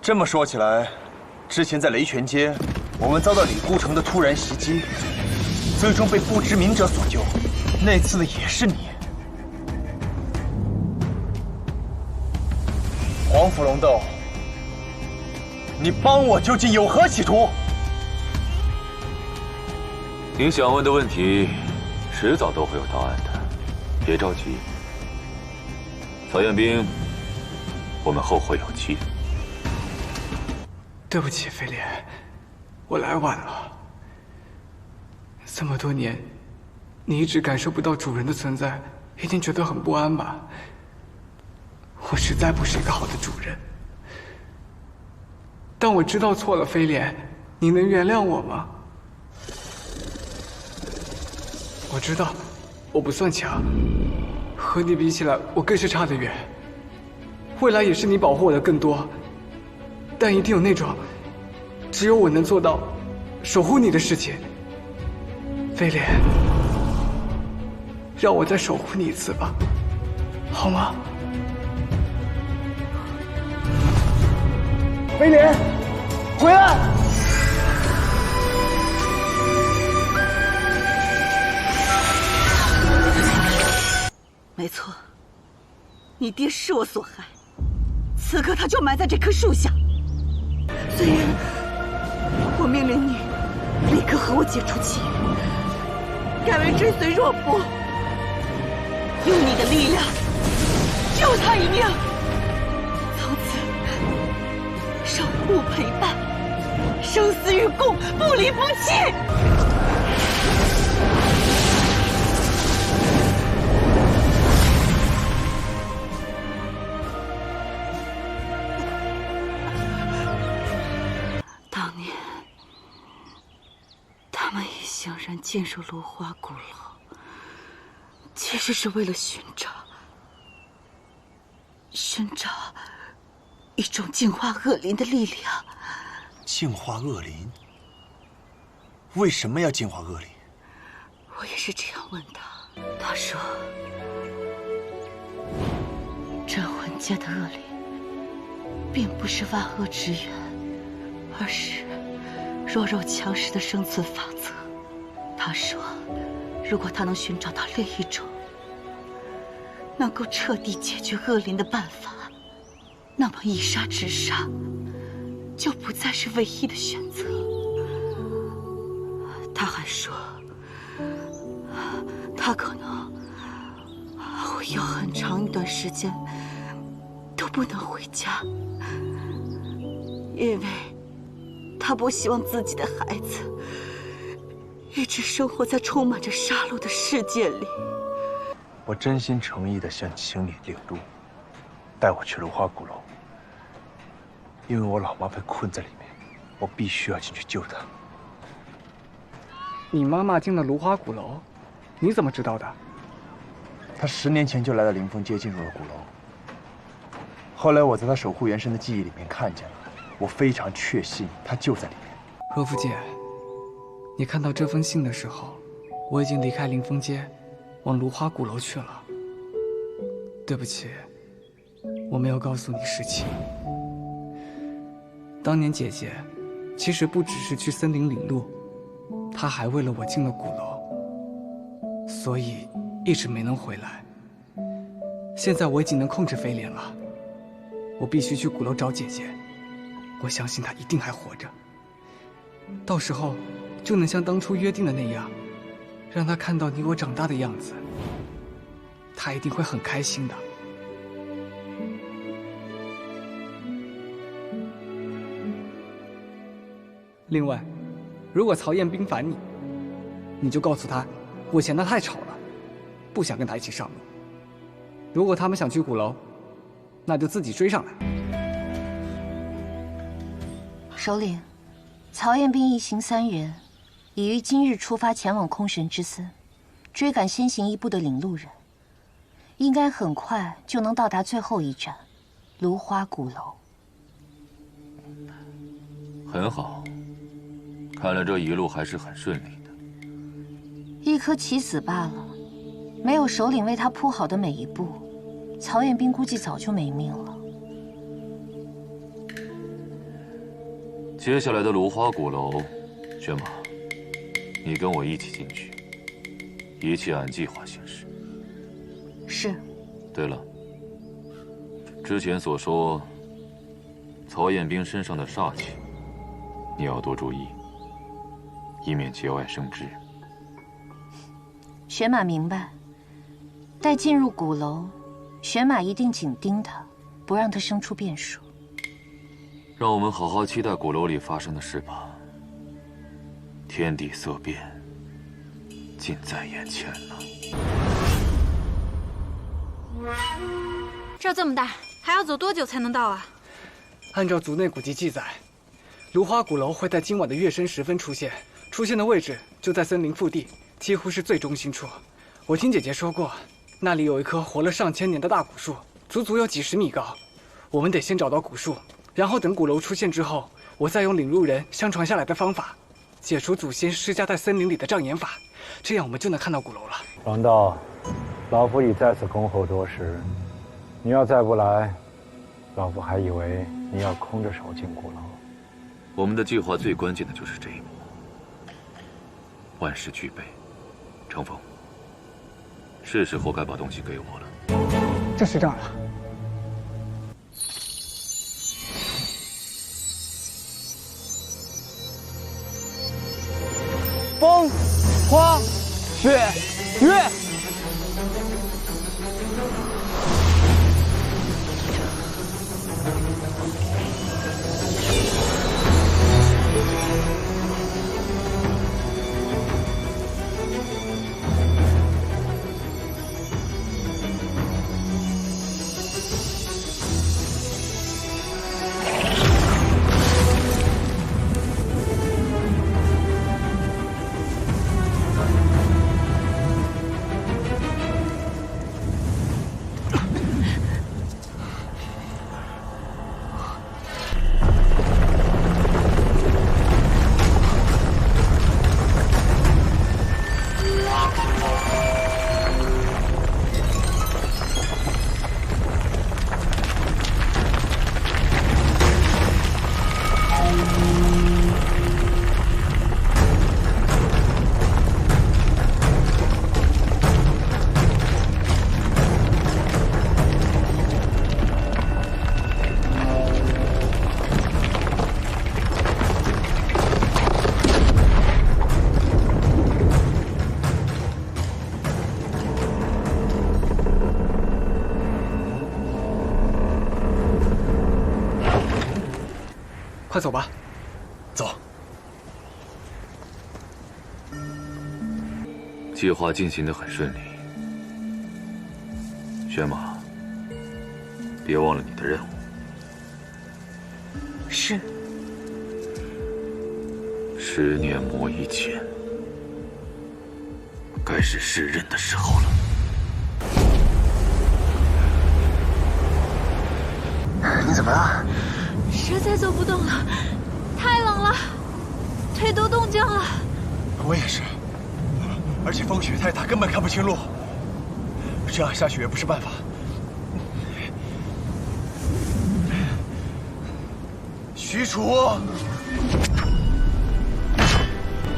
这么说起来，之前在雷泉街，我们遭到李孤城的突然袭击，最终被不知名者所救。那次的也是你。黄甫龙斗，你帮我究竟有何企图？您想问的问题，迟早都会有答案的，别着急。曹彦兵，我们后会有期。对不起，飞廉，我来晚了。这么多年，你一直感受不到主人的存在，一定觉得很不安吧？我实在不是一个好的主人。但我知道错了，飞廉，你能原谅我吗？我知道，我不算强，和你比起来，我更是差得远。未来也是你保护我的更多，但一定有那种只有我能做到守护你的事情。飞廉，让我再守护你一次吧，好吗？飞廉，回来！没错，你爹是我所害，此刻他就埋在这棵树下。虽然我命令你立刻和我解除契约，改为追随若波，用你的力量救他一命，从此守护陪伴，生死与共，不离不弃。当年，他们一行人进入芦花鼓楼，其实是为了寻找一种净化恶灵的力量。净化恶灵？为什么要净化恶灵？我也是这样问他，他说，镇魂界的恶灵，并不是万恶之源，而是弱肉强食的生存法则。他说，如果他能寻找到另一种能够彻底解决恶灵的办法，那么以杀止杀就不再是唯一的选择。他还说，他可能会有很长一段时间都不能回家，因为他不希望自己的孩子一直生活在充满着杀戮的世界里。我真心诚意地向你请你领路，带我去芦花鼓楼，因为我老妈被困在里面，我必须要进去救她。你妈妈进了芦花鼓楼，你怎么知道的？她10年前就来到凌风街，进入了鼓楼。后来我在她守护元神的记忆里面看见了，我非常确信她就在里面。若夫姐，你看到这封信的时候，我已经离开凌风街，往芦花鼓楼去了。对不起，我没有告诉你实情。当年姐姐其实不只是去森林领路，她还为了我进了鼓楼，所以一直没能回来。现在我已经能控制飞廉了，我必须去鼓楼找姐姐。我相信她一定还活着，到时候就能像当初约定的那样，让她看到你我长大的样子，她一定会很开心的。另外，如果曹彦兵烦你，你就告诉他，我嫌他太吵了，不想跟他一起上路。如果他们想去鼓楼，那就自己追上来。首领，曹彦兵一行3人，已于今日出发前往空神之森，追赶先行一步的领路人，应该很快就能到达最后一站，芦花鼓楼。很好，看来这一路还是很顺利的。一颗棋子罢了，没有首领为他铺好的每一步，曹彦兵估计早就没命了。接下来的芦花鼓楼，轩马，你跟我一起进去。一切按计划行事。是。对了，之前所说曹彦兵身上的煞气，你要多注意，以免节外生枝。玄马明白。待进入鼓楼，玄马一定紧盯他，不让他生出变数。让我们好好期待鼓楼里发生的事吧。天地色变，近在眼前了。这儿这么大，还要走多久才能到啊？按照族内古籍记载，芦花鼓楼会在今晚的月深时分出现，出现的位置就在森林腹地，几乎是最中心处。我听姐姐说过，那里有一棵活了上千年的大古树，足足有几10米高。我们得先找到古树，然后等鼓楼出现之后，我再用领路人相传下来的方法，解除祖先施加在森林里的障眼法，这样我们就能看到鼓楼了。王道，老夫已在此恭候多时，你要再不来，老夫还以为你要空着手进鼓楼。我们的计划最关键的就是这一步，万事俱备。程峰，是时候该把东西给我了。这是这样了。风、花、雪、月。快走吧，走。计划进行得很顺利，玄马，别忘了你的任务。是。10年磨一剑，该是释刃的时候了。你怎么了？实在走不动了，太冷了，腿都冻僵了。我也是，而且风雪太大，根本看不清路。这样下去也不是办法。许褚，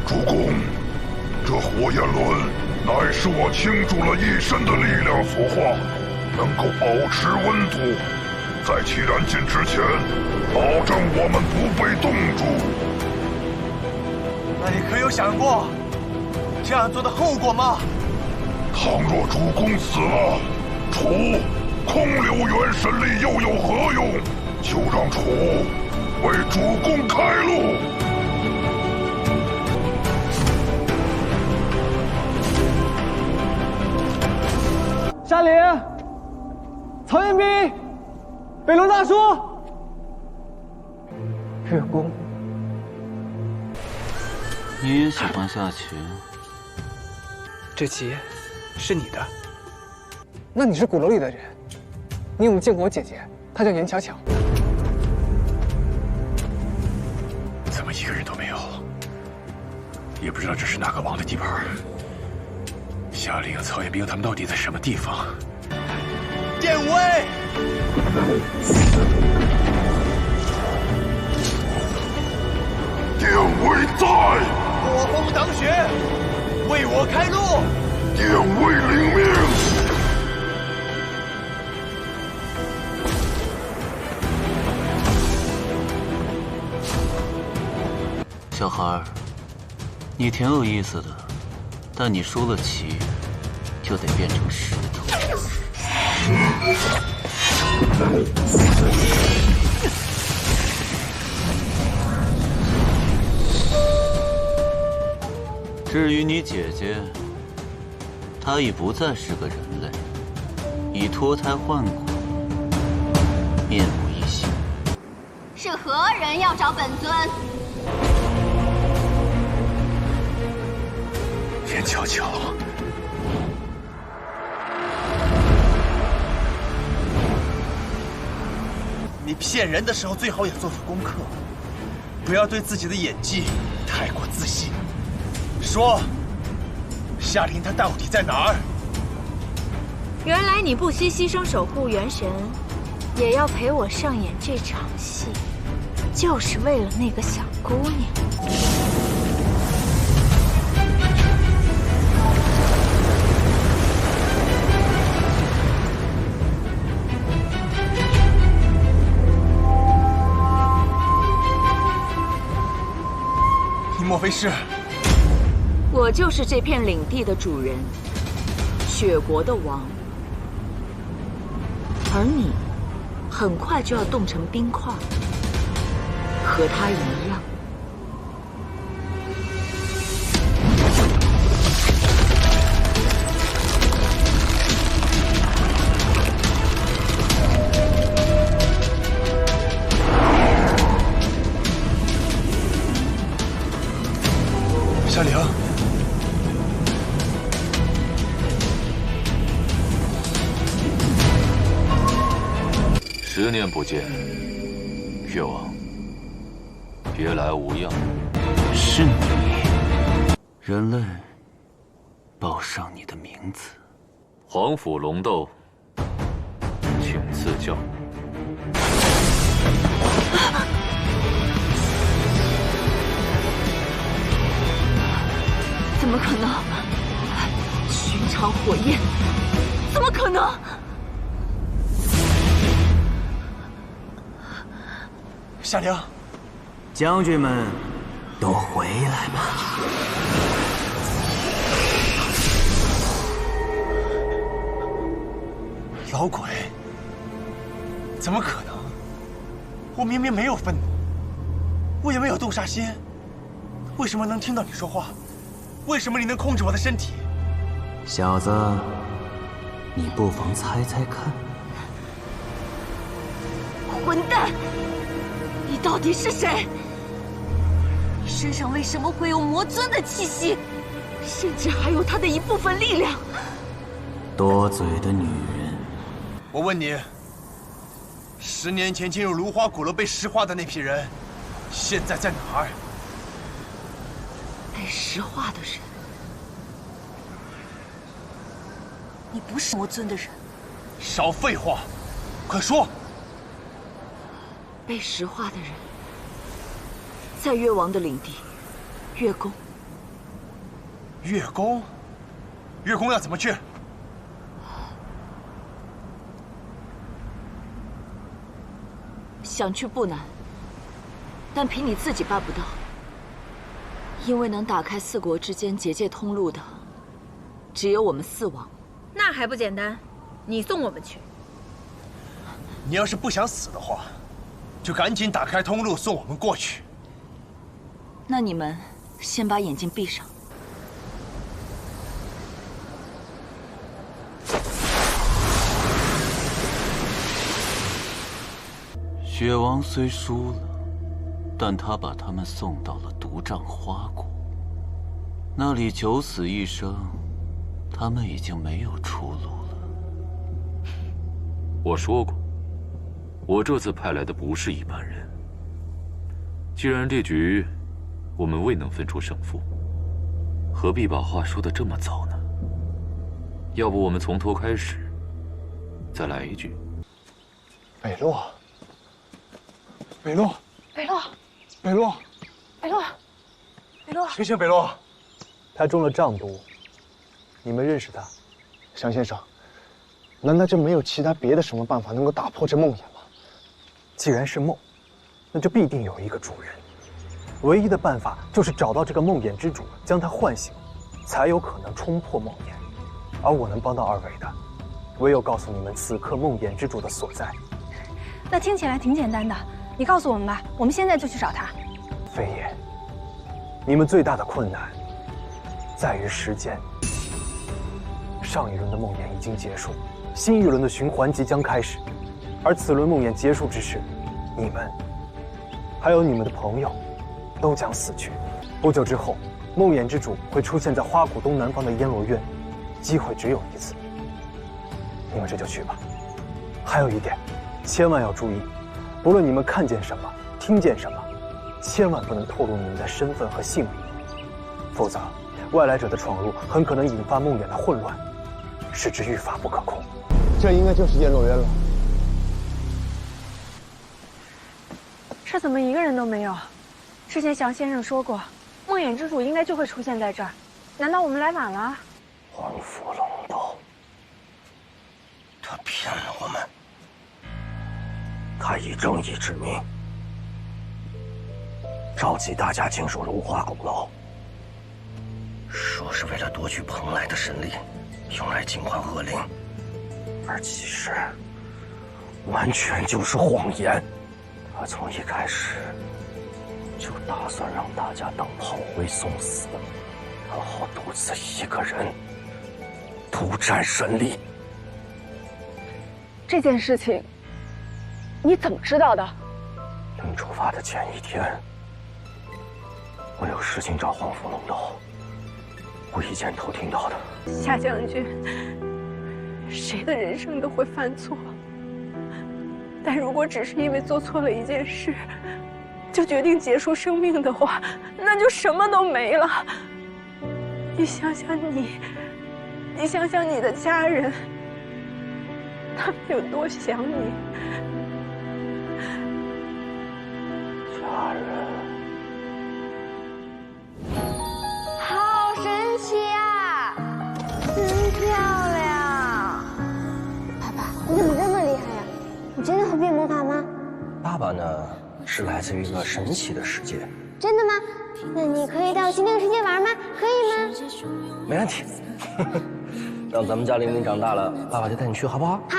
主公，这火焰轮乃是我倾注了一身的力量所化，能够保持温度。在其燃尽之前，保证我们不被冻住。那你可有想过这样做的后果吗？倘若主公死了，楚空留元神力又有何用？就让楚为主公开路。山林，曹彦斌。北龙大叔，月宫，你也喜欢下棋？这棋是你的。那你是鼓楼里的人，你有没有见过我姐姐？她叫严巧巧。怎么一个人都没有？也不知道这是哪个王的地盘。夏令、曹彦兵他们到底在什么地方？典韦。典韦在，破风挡雪，为我开路。燕威领命。小孩儿，你挺有意思的，但你输了棋，就得变成石头。至于你姐姐，她已不再是个人类，已脱胎换骨，面目一新。是何人要找本尊？严巧巧，你骗人的时候最好也做做功课，不要对自己的演技太过自信。说，夏琳她到底在哪儿？原来你不惜牺牲守护元神，也要陪我上演这场戏，就是为了那个小姑娘。你莫非是？我就是这片领地的主人，雪国的王。而你，很快就要冻成冰块，和他一样。夏玲。10年不见，越王，别来无恙。是你，人类，报上你的名字。皇府龙斗，请赐教。怎么可能？寻常火焰，怎么可能？夏玲，将军们，都回来吧。老鬼，怎么可能？我明明没有愤怒，我也没有动杀心，为什么能听到你说话？为什么你能控制我的身体？小子，你不妨猜猜看。混蛋！你到底是谁？你身上为什么会有魔尊的气息，甚至还有他的一部分力量？多嘴的女人！我问你，10年前进入芦花古楼被石化的那批人，现在在哪儿？被石化的人，你不是魔尊的人。少废话，快说！被石化的人，在越王的领地，越宫。越宫？越宫要怎么去？想去不难，但凭你自己办不到。因为能打开4国之间结界通路的，只有我们4王。那还不简单？你送我们去。你要是不想死的话，就赶紧打开通路送我们过去。那你们先把眼睛闭上。雪王虽输了，但他把他们送到了独占花谷，那里九死一生，他们已经没有出路了。我说过，我这次派来的不是一般人。既然这局我们未能分出胜负，何必把话说得这么早呢？要不我们从头开始，再来一句。北洛，北洛，北洛，北洛，北洛，北洛，醒醒，北洛！他中了瘴毒，你们认识他？祥先生，难道就没有其他别的什么办法能够打破这梦魇吗？既然是梦，那就必定有一个主人。唯一的办法就是找到这个梦魇之主，将他唤醒，才有可能冲破梦魇。而我能帮到二位的，唯有告诉你们此刻梦魇之主的所在。那听起来挺简单的，你告诉我们吧，我们现在就去找他。非也，你们最大的困难在于时间。上一轮的梦魇已经结束，新一轮的循环即将开始，而此轮梦魇结束之时，你们还有你们的朋友都将死去。不久之后，梦魇之主会出现在花谷东南方的烟罗院，机会只有一次。你们这就去吧。还有一点，千万要注意，不论你们看见什么，听见什么，千万不能透露你们的身份和姓名，否则外来者的闯入很可能引发梦魇的混乱，使之愈发不可控。这应该就是烟罗院了。这怎么一个人都没有？之前祥先生说过，梦魇之主应该就会出现在这儿，难道我们来晚了？黄甫龙斗，他骗了我们，他以正义之名召集大家进入如花鼓楼，说是为了夺取蓬莱的神力，用来净化恶灵，而其实完全就是谎言。他从一开始就打算让大家当炮灰送死，然后独自一个人独占神力。这件事情你怎么知道的？临出发的前一天，我有事情找黄甫龙斗，无意间偷听到的。夏将军，谁的人生都会犯错，但如果只是因为做错了一件事，就决定结束生命的话，那就什么都没了。你想想你想想你的家人，他们有多想你。家人，好神奇啊，真漂亮！爸爸，你怎么这么厉害呀？你真的会变魔法吗？爸爸呢，是来自于一个神奇的世界。真的吗？那你可以带我去那个世界玩吗？可以吗？没问题。等咱们家玲玲长大了，爸爸就带你去，好不好？好。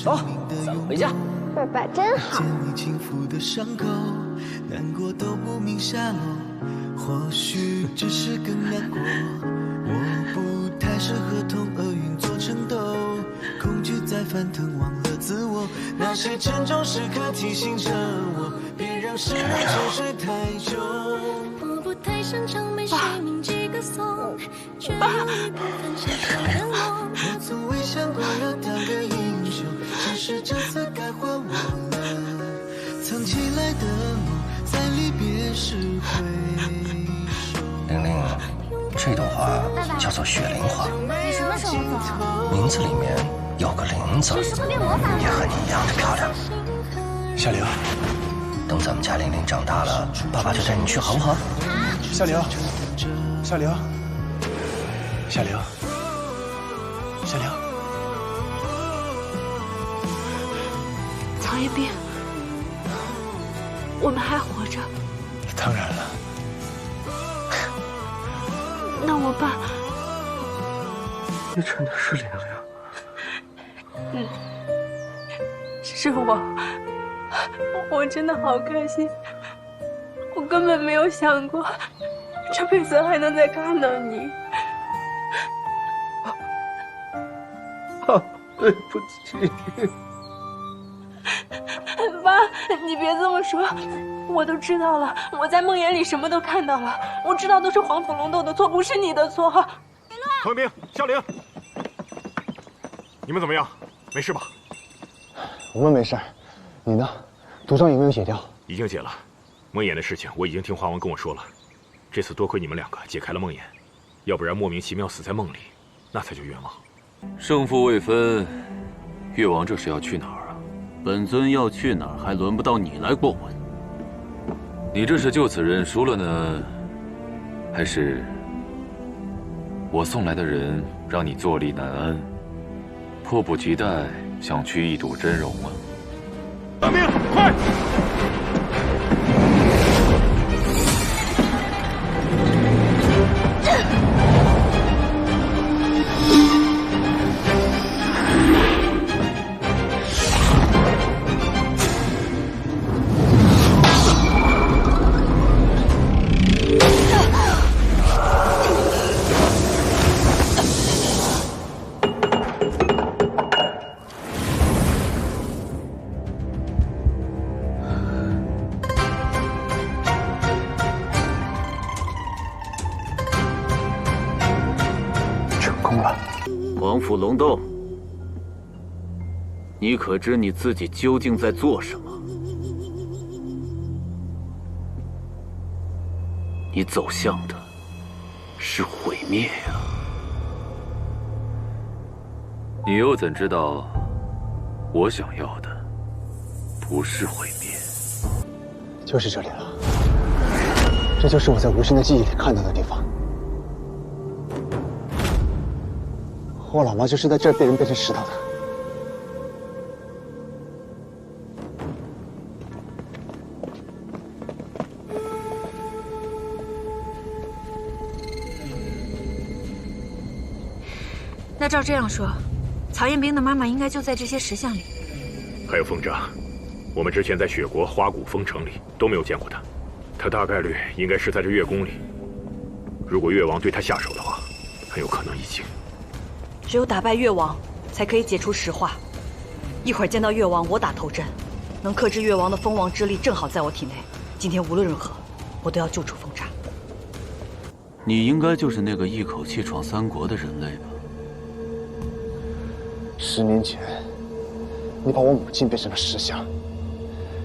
走，咱们回家。爸爸真好。难过都不明下落，或许只是更难过。我不太适合同厄运做争斗，恐惧在翻腾，忘了自我。那些沉重时刻提醒着我，别让时光沉睡太久。我不太擅长美水铭记歌颂，却有一部分是少人梦。我从未想过要当个英雄，只是这次该换我了。藏起来的梦，在离别时回首。玲玲，这朵花叫做雪灵花。你什么时候走？名字里面有个灵字，你是会变魔法吗？也和你一样的漂亮。夏玲，等咱们家玲玲长大了，爸爸就带你去，好不好？夏玲，夏玲，夏玲，夏玲，曹彦斌，我们还活着。当然了。那我爸，你真的是玲玲？是我真的好开心，我根本没有想过这辈子还能再看到你。对不起。爸，你别这么说，我都知道了。我在梦魇里什么都看到了，我知道都是黄甫龙斗的错，不是你的错。唐兵、夏玲，你们怎么样？没事吧？我们没事，你呢？毒伤有没有解掉？已经解了。梦魇的事情我已经听花王跟我说了。这次多亏你们两个解开了梦魇，要不然莫名其妙死在梦里，那才叫冤枉。胜负未分，越王这是要去哪儿啊？本尊要去哪儿，还轮不到你来过问。你这是就此认输了呢，还是我送来的人让你坐立难安，迫不及待想去一睹真容啊！大兵，快！王府龙斗，你可知你自己究竟在做什么？你走向的是毁灭呀！你又怎知道，我想要的不是毁灭？就是这里了，这就是我在无心的记忆里看到的地方。我老妈就是在这儿被人变成石头的。那照这样说，曹彦兵的妈妈应该就在这些石像里。还有凤札，我们之前在雪国花谷封城里都没有见过他，他大概率应该是在这月宫里。如果越王对他下手的话，很有可能已经。只有打败越王，才可以解除石化。一会儿见到越王，我打头阵，能克制越王的封王之力正好在我体内。今天无论如何，我都要救出凤札。你应该就是那个一口气闯3国的人类吧？10年前，你把我母亲变成了石像，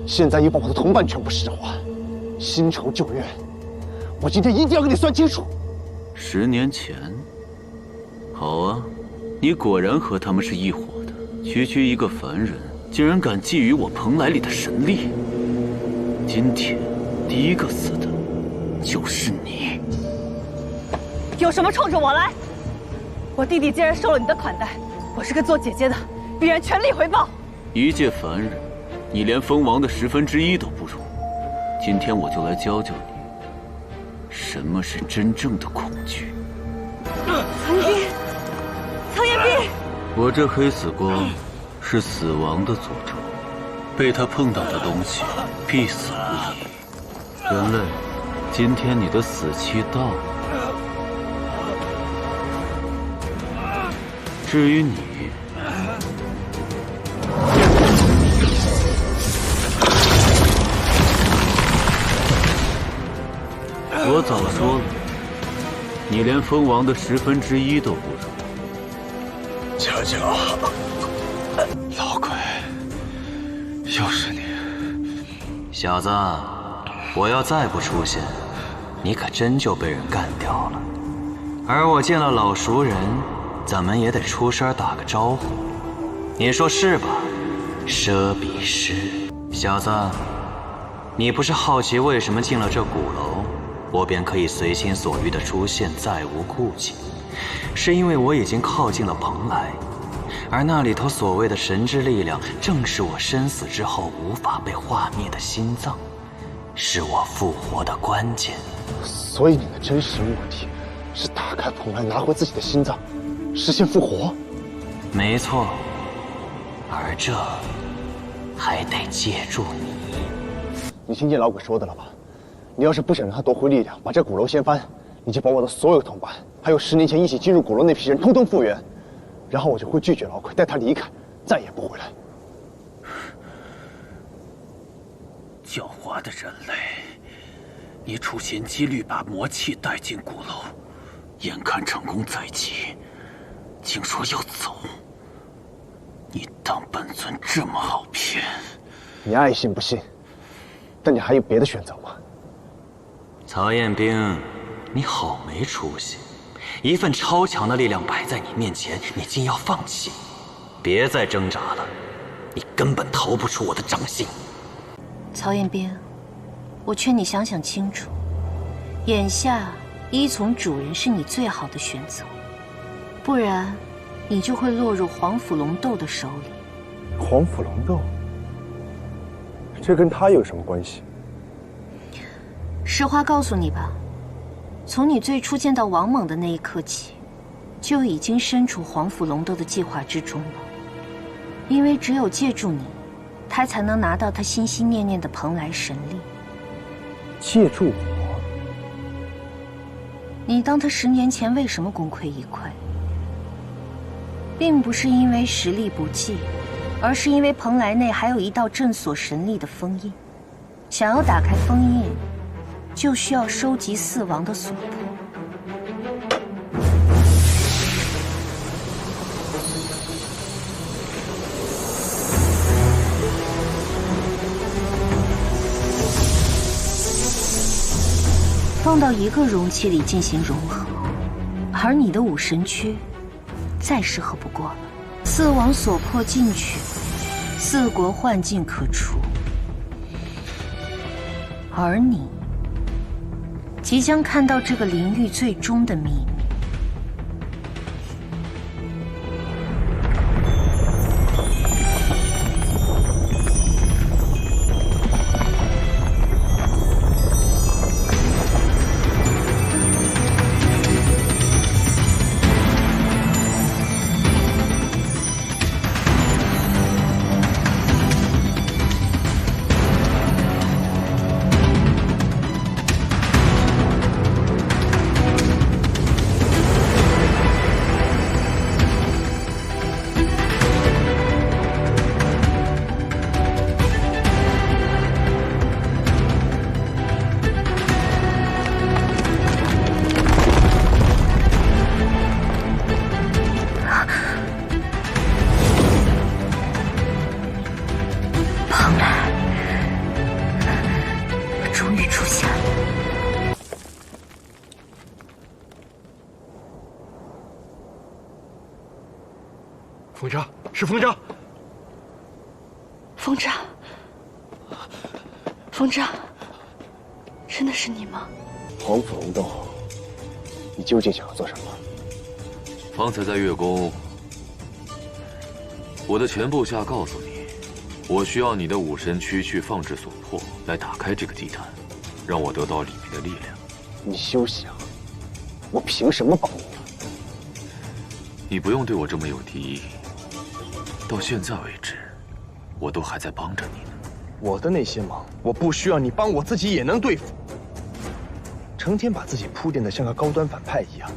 现在又把我的同伴全部石化，新仇旧怨，我今天一定要跟你算清楚。10年前，好啊。你果然和他们是一伙的，区一个凡人，竟然敢觊觎我蓬莱里的神力。今天，第一个死的，就是你。有什么冲着我来？我弟弟既然受了你的款待，我是个做姐姐的，必然全力回报。一介凡人，你连封王的1/10都不如。今天我就来教教你，什么是真正的恐惧。曹彦兵。曹彦兵，我这黑死光是死亡的诅咒，被他碰到的东西必死无疑。人类，今天你的死期到了。至于你，我早说了，你连封王的1/10都不如。乔乔，老鬼，又是你！小子，我要再不出现，你可真就被人干掉了。而我见了老熟人，怎么也得出声打个招呼。你说是吧，佘比师？小子，你不是好奇为什么进了这鼓楼，我便可以随心所欲地出现，再无顾忌？是因为我已经靠近了蓬莱，而那里头所谓的神之力量，正是我身死之后无法被化灭的心脏，是我复活的关键。所以你的真实目的是打开蓬莱，拿回自己的心脏，实现复活？没错，而这还得借助你。你听见老鬼说的了吧？你要是不想让他夺回力量，把这鼓楼掀翻，你就把我的所有同伴，还有10年前一起进入鼓楼那批人，通通复原，然后我就会拒绝老鬼，带他离开，再也不回来。狡猾的人类，你处心积虑把魔气带进鼓楼，眼看成功在即，竟说要走。你当本尊这么好骗？你爱信不信，但你还有别的选择吗？曹彦兵，你好没出息！一份超强的力量摆在你面前，你竟要放弃？别再挣扎了，你根本逃不出我的掌心。曹彦兵，我劝你想想清楚，眼下依从主人是你最好的选择。不然，你就会落入黄甫龙斗的手里。黄甫龙斗？这跟他有什么关系？实话告诉你吧，从你最初见到王猛的那一刻起，就已经身处黄甫龙斗的计划之中了。因为只有借助你，他才能拿到他心心念念的蓬莱神力。借助我？你当他10年前为什么功亏一篑？并不是因为实力不济，而是因为蓬莱内还有一道镇锁神力的封印。想要打开封印，就需要收集4王的所魄。放到一个容器里进行融合，而你的武神躯再适合不过了。4王所魄进去，4国幻境可除，而你即将看到这个领域最终的秘密。风渣，是风渣！风渣，风渣，真的是你吗？黄甫龙斗，你究竟想要做什么？方才在月宫，我的全部下告诉你，我需要你的武神躯去放置所魄，来打开这个祭坛，让我得到里面的力量。你休想！我凭什么帮你？你不用对我这么有敌意。到现在为止，我都还在帮着你呢。我的那些忙，我不需要你帮，我自己也能对付。成天把自己铺垫得像个高端反派一样，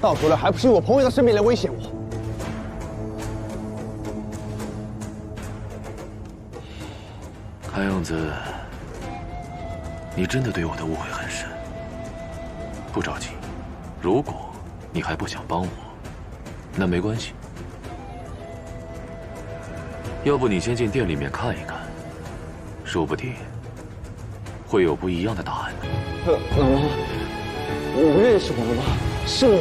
到头来还不是用我朋友的生命来威胁我。看样子，你真的对我的误会很深。不着急，如果你还不想帮我，那没关系。要不你先进店里面看一看，说不定会有不一样的答案呢。老妈，你不认识我了吗？是我，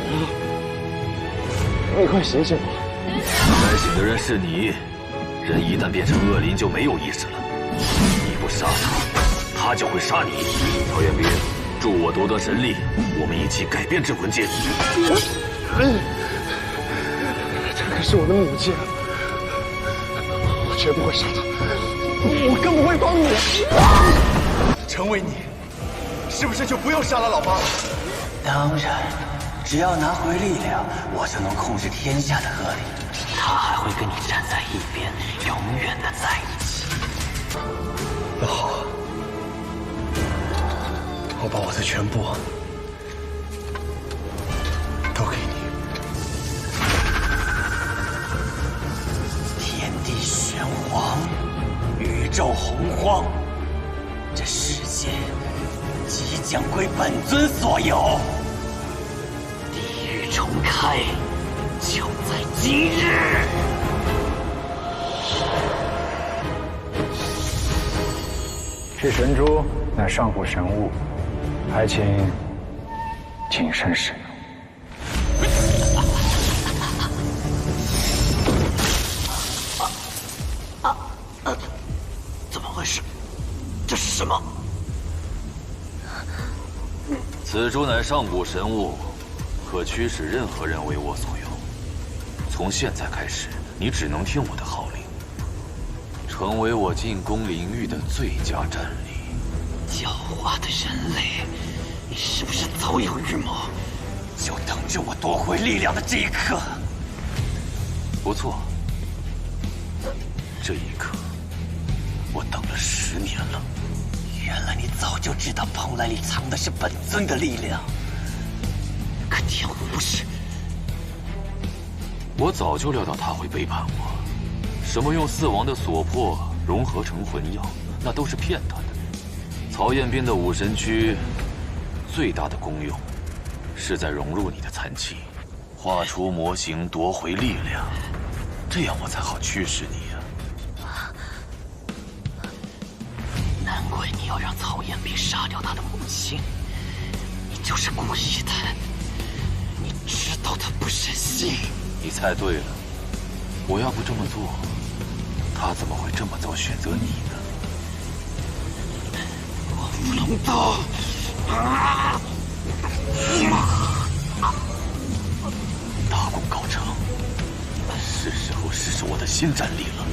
你快醒醒吧！该醒的人是你。人一旦变成恶灵，就没有意识了。你不杀他，他就会杀你。陶彦斌，助我夺得神力，我们一起改变镇魂界。这可是我的母亲，我绝不会杀她，我更不会帮你。成为你，是不是就不用杀了老妈了？当然，只要拿回力量，我就能控制天下的恶灵，他还会跟你站在一边，永远的在一起。那好，我把我的全部都给你。天地玄黄，宇宙洪荒，这世界即将归本尊所有。地狱重开，就在今日。这神珠乃上古神物，还请谨慎使用。怎么回事？这是什么？此珠乃上古神物，可驱使任何人为我所用。从现在开始，你只能听我的号令，成为我进攻领域的最佳战力。狡猾的人类，你是不是早有预谋？就等着我夺回力量的这一刻。不错，这一刻我等了10年了。原来你早就知道蓬莱里藏的是本尊的力量，可天湖不是。我早就料到他会背叛我。什么用4王的所魄融合成魂药，那都是骗他的。曹彦斌的武神躯最大的功用，是在融入你的残气，画出模型，夺回力量，这样我才好驱使你呀。难怪你要让曹彦斌杀掉他的母亲，你就是故意的。你知道他不忍心。你猜对了，我要不这么做，他怎么会这么早选择你呢？乌龙刀！大功告成，是时候试试我的新战力了。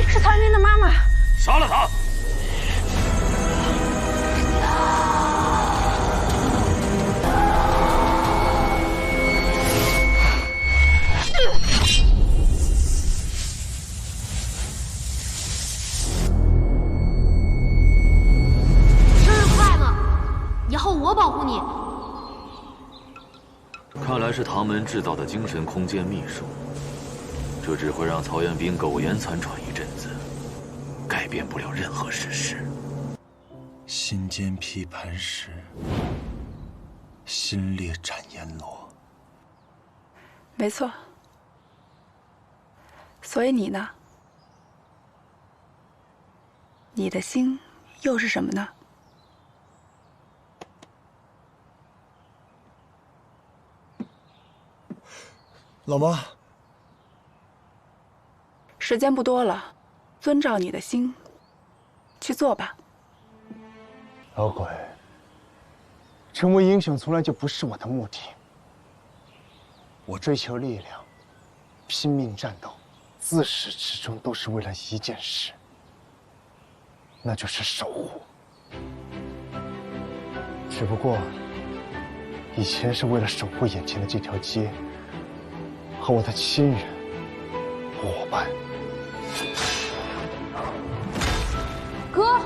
是曹云的妈妈。杀了他！我保护你。看来是唐门制造的精神空间秘术，这只会让曹彦斌苟延残喘一阵子，改变不了任何事实。心间劈磐石，心裂斩阎罗。没错。所以你呢？你的心又是什么呢？老妈，时间不多了，遵照你的心去做吧。老鬼，成为英雄从来就不是我的目的。我追求力量，拼命战斗，自始至终都是为了一件事，那就是守护。只不过，以前是为了守护眼前的这条街。和我的亲人、伙伴。哥，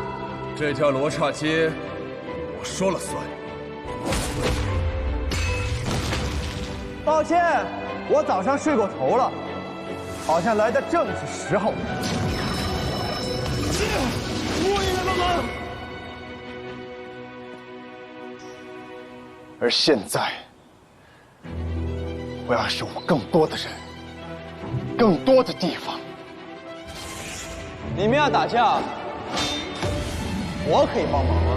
这条罗刹街，我说了算。抱歉，我早上睡过头了，好像来的正是时候。我也来帮忙。而现在。我要守护更多的人，更多的地方。你们要打架，我可以帮忙啊。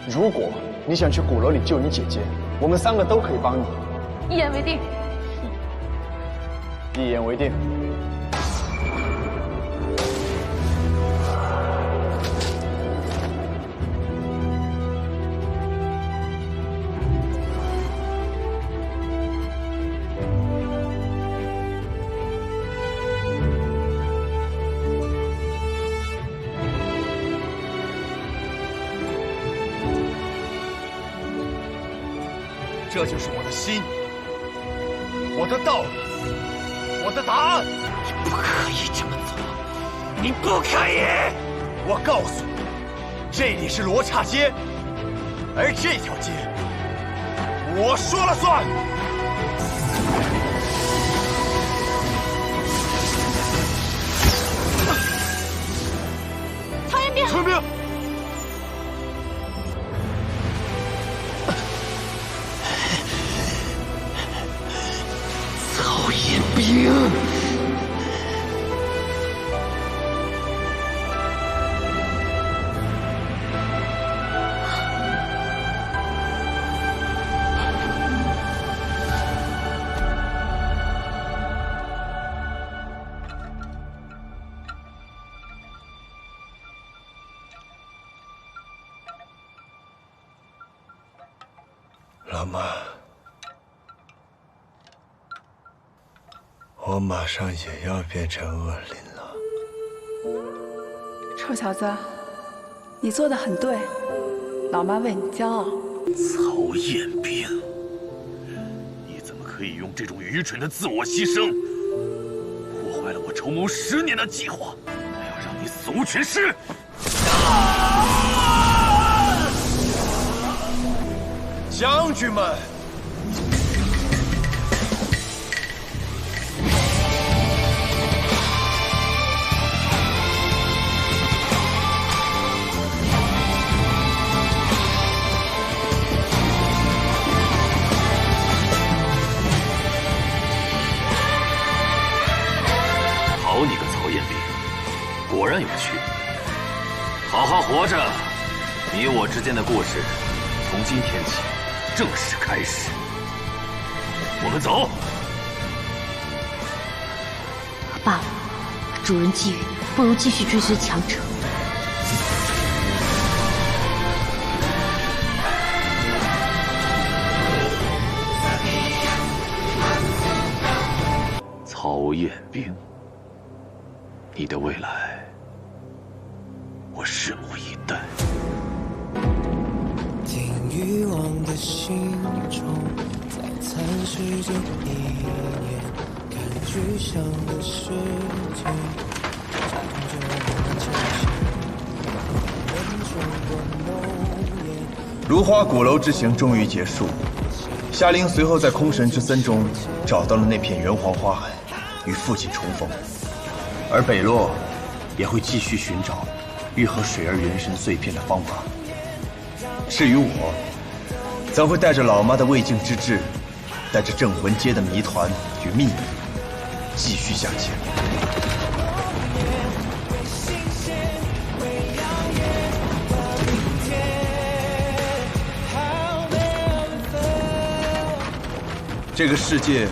如果你想去鼓楼里救你姐姐，我们3个都可以帮你。一言为定。一言为定。这就是我的心，我的道理，我的答案。你不可以这么做，你不可以！我告诉你，这里是罗刹街，而这条街，我说了算。曹彦斌，陈兵。曹彦斌，老妈，我马上也要变成恶灵了。臭小子，你做的很对，老妈为你骄傲。曹彦斌，你怎么可以用这种愚蠢的自我牺牲，破坏了我筹谋10年的计划，还要让你死无全尸！将军们，好你个曹彦斌，果然有趣。好好活着，你我之间的故事从今天起正式开始。我们走。罢了，主人觊觎，不如继续追随强者。曹彦斌，你的未来，我拭目以待。听欲望的心中，在蚕食着一念，看具象的世界，掌控着我们前行。人中的浓烟，如花鼓楼之行终于结束。夏灵随后在空神之森中找到了那片元皇花海，与父亲重逢。而北洛也会继续寻找愈合水儿元神碎片的方法。至于我，则会带着老妈的未竟之志，带着镇魂街的谜团与秘密，继续向前。这个世界，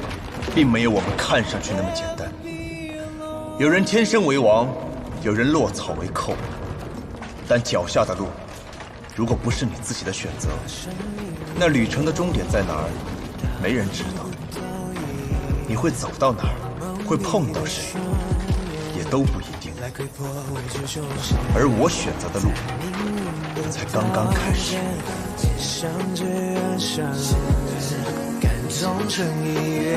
并没有我们看上去那么简单。有人天生为王，有人落草为寇。但脚下的路，如果不是你自己的选择，那旅程的终点在哪儿，没人知道。你会走到哪儿，会碰到谁，也都不一定。而我选择的路，才刚刚开始。想着燃烧，感动成音乐。